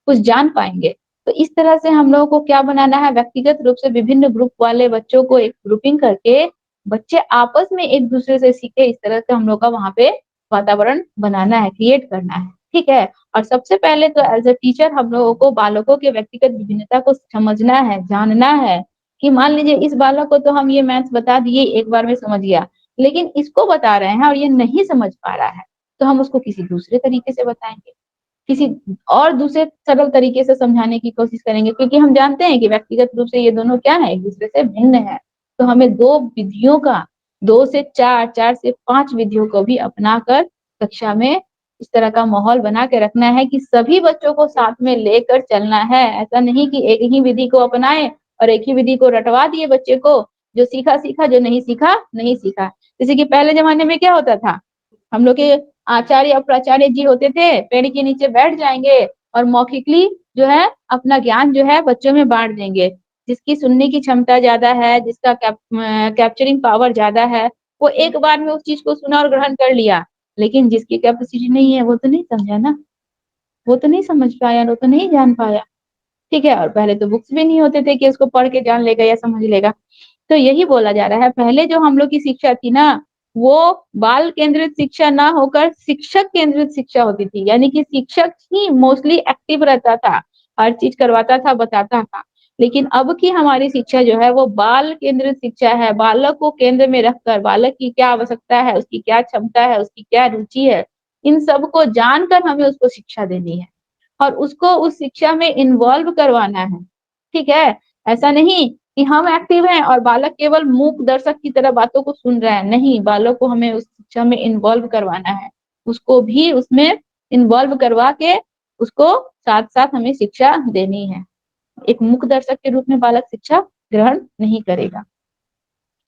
A: कुछ जान पाएंगे। तो इस तरह से हम लोगों को क्या बनाना है, व्यक्तिगत रूप से विभिन्न ग्रुप वाले बच्चों को एक ग्रुपिंग करके बच्चे आपस में एक दूसरे से सीखे, इस तरह से हम लोग का वहां पे वातावरण बनाना है, क्रिएट करना है। ठीक है, और सबसे पहले तो एज अ टीचर हम लोगों को बालकों के व्यक्तिगत विभिन्नता को समझना है, जानना है कि मान लीजिए इस बालक को तो हम ये मैथ्स बता दिए, एक बार में समझ गया, लेकिन इसको बता रहे हैं और ये नहीं समझ पा रहा है, तो हम उसको किसी दूसरे तरीके से बताएंगे, किसी और दूसरे सरल तरीके से समझाने की कोशिश करेंगे, क्योंकि हम जानते हैं कि व्यक्तिगत रूप से ये दोनों क्या है, एक दूसरे से भिन्न है। तो हमें 2 विधियों का, 2 से 4, 4 से 5 विधियों को भी अपनाकर कक्षा में इस तरह का माहौल बना के रखना है कि सभी बच्चों को साथ में लेकर चलना है। ऐसा नहीं कि एक ही विधि को अपनाए और एक ही विधि को रटवा दिए बच्चे को, जो सीखा सीखा, जो नहीं सीखा नहीं सीखा। जैसे कि पहले जमाने में क्या होता था, हम लोग के आचार्य और प्राचार्य जी होते थे, पेड़ के नीचे बैठ जाएंगे और मौखिकली जो है अपना ज्ञान जो है बच्चों में बांट देंगे। जिसकी सुनने की क्षमता ज्यादा है, जिसका कैप्चरिंग पावर ज्यादा है, वो एक बार में उस चीज को सुना और ग्रहण कर लिया। लेकिन जिसकी कैपेसिटी नहीं है वो तो नहीं समझा ना, वो तो नहीं समझ पाया, वो तो नहीं जान पाया। ठीक है, और पहले तो बुक्स भी नहीं होते थे कि उसको पढ़ के जान लेगा या समझ लेगा। तो यही बोला जा रहा है, पहले जो हम लोग की शिक्षा थी ना, वो बाल केंद्रित शिक्षा ना होकर शिक्षक केंद्रित शिक्षा होती थी। यानी कि शिक्षक ही मोस्टली एक्टिव रहता था, हर चीज करवाता था, बताता था। लेकिन अब की हमारी शिक्षा जो है वो बाल केंद्रित शिक्षा है। बालक को केंद्र में रखकर बालक की क्या आवश्यकता है, उसकी क्या क्षमता है, उसकी क्या रुचि है, इन सब को जानकर हमें उसको शिक्षा देनी है और उसको उस शिक्षा में इन्वॉल्व करवाना है। ठीक है, ऐसा नहीं कि हम एक्टिव हैं और बालक केवल मूक दर्शक की तरह बातों को सुन रहा है। नहीं, बालक को हमें उस शिक्षा में इन्वॉल्व करवाना है, उसको भी उसमें इन्वॉल्व करवा के उसको साथ साथ हमें शिक्षा देनी है। एक मूक दर्शक के रूप में बालक शिक्षा ग्रहण नहीं करेगा।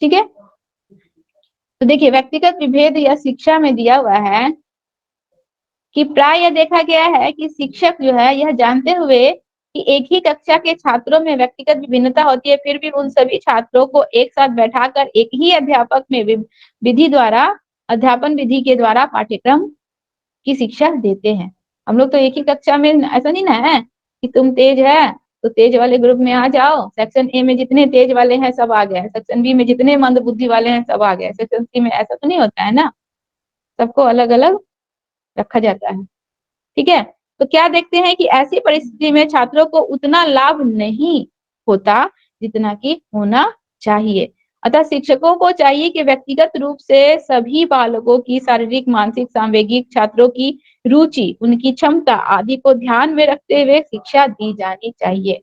A: ठीक है, तो देखिए व्यक्तिगत विभेद या शिक्षा में दिया हुआ है कि प्राय यह देखा गया है कि शिक्षक जो है यह जानते हुए कि एक ही कक्षा के छात्रों में व्यक्तिगत विभिन्नता होती है, फिर भी उन सभी छात्रों को एक साथ बैठाकर एक ही अध्यापक में विधि द्वारा, अध्यापन विधि के द्वारा पाठ्यक्रम की शिक्षा देते हैं। हम लोग तो एक ही कक्षा में, ऐसा नहीं ना है कि तुम तेज है तो तेज वाले ग्रुप में आ जाओ, सेक्शन ए में जितने तेज वाले हैं सब आ गए, सेक्शन बी में जितने मंद बुद्धि वाले हैं सब आ गए, सेक्शन सी में, ऐसा तो नहीं होता है ना। सबको अलग अलग रखा जाता है। ठीक है, तो क्या देखते हैं कि ऐसी परिस्थिति में छात्रों को उतना लाभ नहीं होता जितना कि होना चाहिए। अतः शिक्षकों को चाहिए कि व्यक्तिगत रूप से सभी बालकों की शारीरिक, मानसिक, सांवेगिक, छात्रों की रुचि, उनकी क्षमता आदि को ध्यान में रखते हुए शिक्षा दी जानी चाहिए।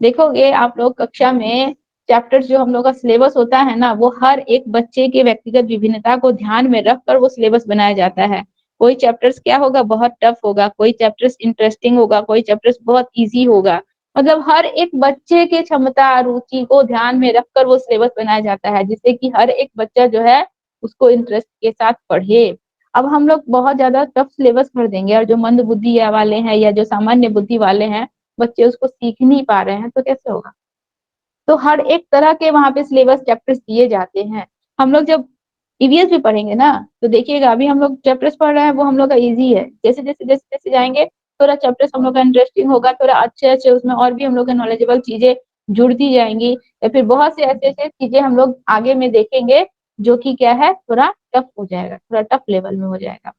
A: देखोगे आप लोग कक्षा में चैप्टर्स जो हम लोग का सिलेबस होता है ना, वो हर एक बच्चे के व्यक्तिगत विभिन्नता को ध्यान में रखकर वो सिलेबस बनाया जाता है। कोई चैप्टर्स क्या होगा, बहुत टफ होगा, कोई चैप्टर्स इंटरेस्टिंग होगा, कोई चैप्टर्स बहुत ईज़ी होगा। मतलब हर एक बच्चे की क्षमता, रुचि को ध्यान में रखकर वो सिलेबस बनाया जाता है, जिससे कि हर एक बच्चा जो है उसको इंटरेस्ट के साथ पढ़े। अब हम लोग बहुत ज़्यादा टफ सिलेबस कर देंगे और जो मंद बुद्धि या वाले हैं या जो सामान्य बुद्धि वाले हैं, बच्चे उसको सीख नहीं पा रहे हैं, तो कैसे होगा? तो हर एक तरह के वहाँ पे सिलेबस चैप्टर्स दिए जाते हैं। हम लोग जब ईवीएस भी पढ़ेंगे ना, तो देखिएगा अभी हम लोग चैप्टर्स पढ़ रहे हैं वो हम लोग का ईज़ी है। जैसे-जैसे जाएँगे थोड़ा चैप्टर्स हम लोग का इंटरेस्टिंग होगा, थोड़ा अच्छे-अच्छे उसमें और भी हम लोग का नॉलेजेबल चीज़ें जुड़ती जाएँगी या फिर बहुत से ऐसे-ऐसे चीज़ें हम लोग आगे में देखेंगे जो कि क्या है थोड़ा टफ हो जाएगा, थोड़ा टफ लेवल में हो जाएगा।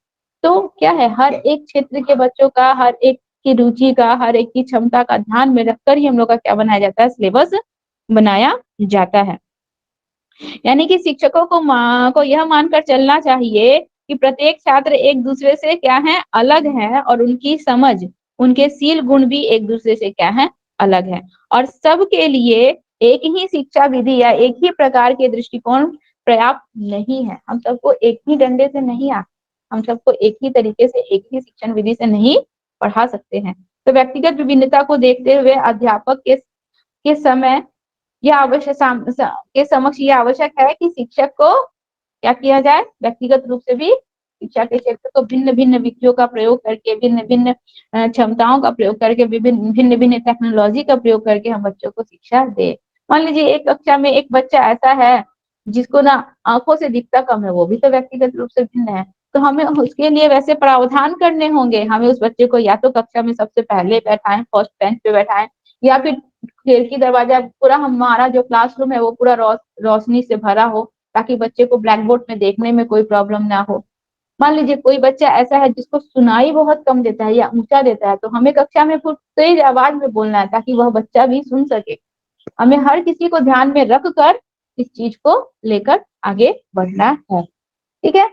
A: तो क्या है हर एक क्षेत्र के बच्चों का, हर एक की रुचि का, हर एक की क्षमता का ध्यान में रखकर ही हम लोग का क्या बनाया जाता है सिलेबस बनाया जाता है। यानी कि शिक्षकों को यह मानकर चलना चाहिए कि प्रत्येक छात्र एक-दूसरे से क्या है अलग है और उनकी समझ, उनके शील गुण भी एक-दूसरे से क्या है अलग है और सबके लिए एक ही शिक्षा विधि या एक ही प्रकार के दृष्टिकोण पर्याप्त नहीं है। हम सबको एक ही डंडे से नहीं हम सबको एक ही तरीके से, एक ही शिक्षण विधि से नहीं पढ़ा सकते हैं। तो व्यक्तिगत विभिन्नता को देखते हुए अध्यापक के समय यह आवश्यक साम स के समक्ष ये आवश्यक है कि शिक्षक को क्या किया जाए, व्यक्तिगत रूप से भी शिक्षा के क्षेत्र को भिन्न-भिन्न विधियों का प्रयोग करके, भिन्न-भिन्न क्षमताओं का प्रयोग करके, भिन्न-भिन्न टेक्नोलॉजी का प्रयोग करके हम बच्चों को शिक्षा दें। मान लीजिए एक कक्षा में एक बच्चा ऐसा है, जिसको ना आँखों से दिखता कम है, वो भी तो व्यक्तिगत रूप से भिन्न है। तो हमें उसके लिए वैसे प्रावधान करने होंगे, हमें उस बच्चे को या तो कक्षा में सबसे पहले बैठाएँ, फर्स्ट बेंच पे बैठाएँ या फिर खिड़की दरवाजा पूरा हमारा जो क्लासरूम है वो पूरा रोशनी से भरा हो, ताकि बच्चे को ब्लैक बोर्ड में देखने में कोई प्रॉब्लम ना हो। मान लीजिए कोई बच्चा ऐसा है जिसको सुनाई बहुत कम देता है या ऊँचा देता है, तो हमें कक्षा में खूब तेज आवाज़ में बोलना है ताकि वह बच्चा भी सुन सके। हमें हर किसी को ध्यान में रख कर इस चीज़ को लेकर आगे बढ़ना है। ठीक है?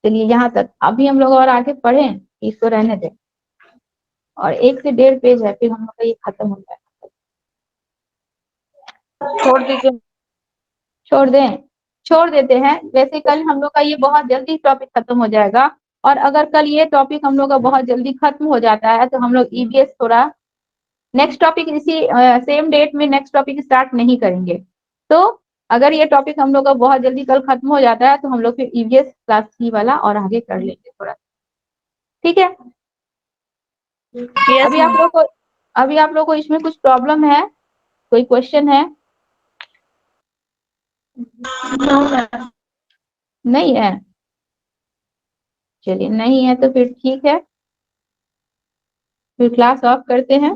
A: चलिए यहाँ तक। अभी हम लोग और आगे पढ़ें, इसको रहने दें और 1 से 1.5 पेज है, फिर हम लोग का ये खत्म हो जाएगा। छोड़ दीजिए। छोड़ दें? छोड़ देते हैं। वैसे कल हम लोग का ये बहुत जल्दी टॉपिक खत्म हो जाएगा और अगर कल ये टॉपिक हम लोग का बहुत जल्दी खत्म हो जाता है, तो हम लोग ईवीएस थोड़ा नेक्स्ट टॉपिक इसी सेम डेट में नेक्स्ट टॉपिक स्टार्ट नहीं करेंगे। तो अगर ये टॉपिक हम लोग का बहुत जल्दी कल खत्म हो जाता है, तो हम लोग फिर ईवीएस क्लास सी वाला और आगे कर लेंगे थोड़ा। ठीक है?
B: यस
A: अभी आप
B: मैम।
A: लोग को अभी आप लोग को इसमें कुछ प्रॉब्लम है? कोई क्वेश्चन है?
B: No ma'am.
A: नहीं है? चलिए नहीं है तो फिर ठीक है। फिर क्लास ऑफ करते हैं।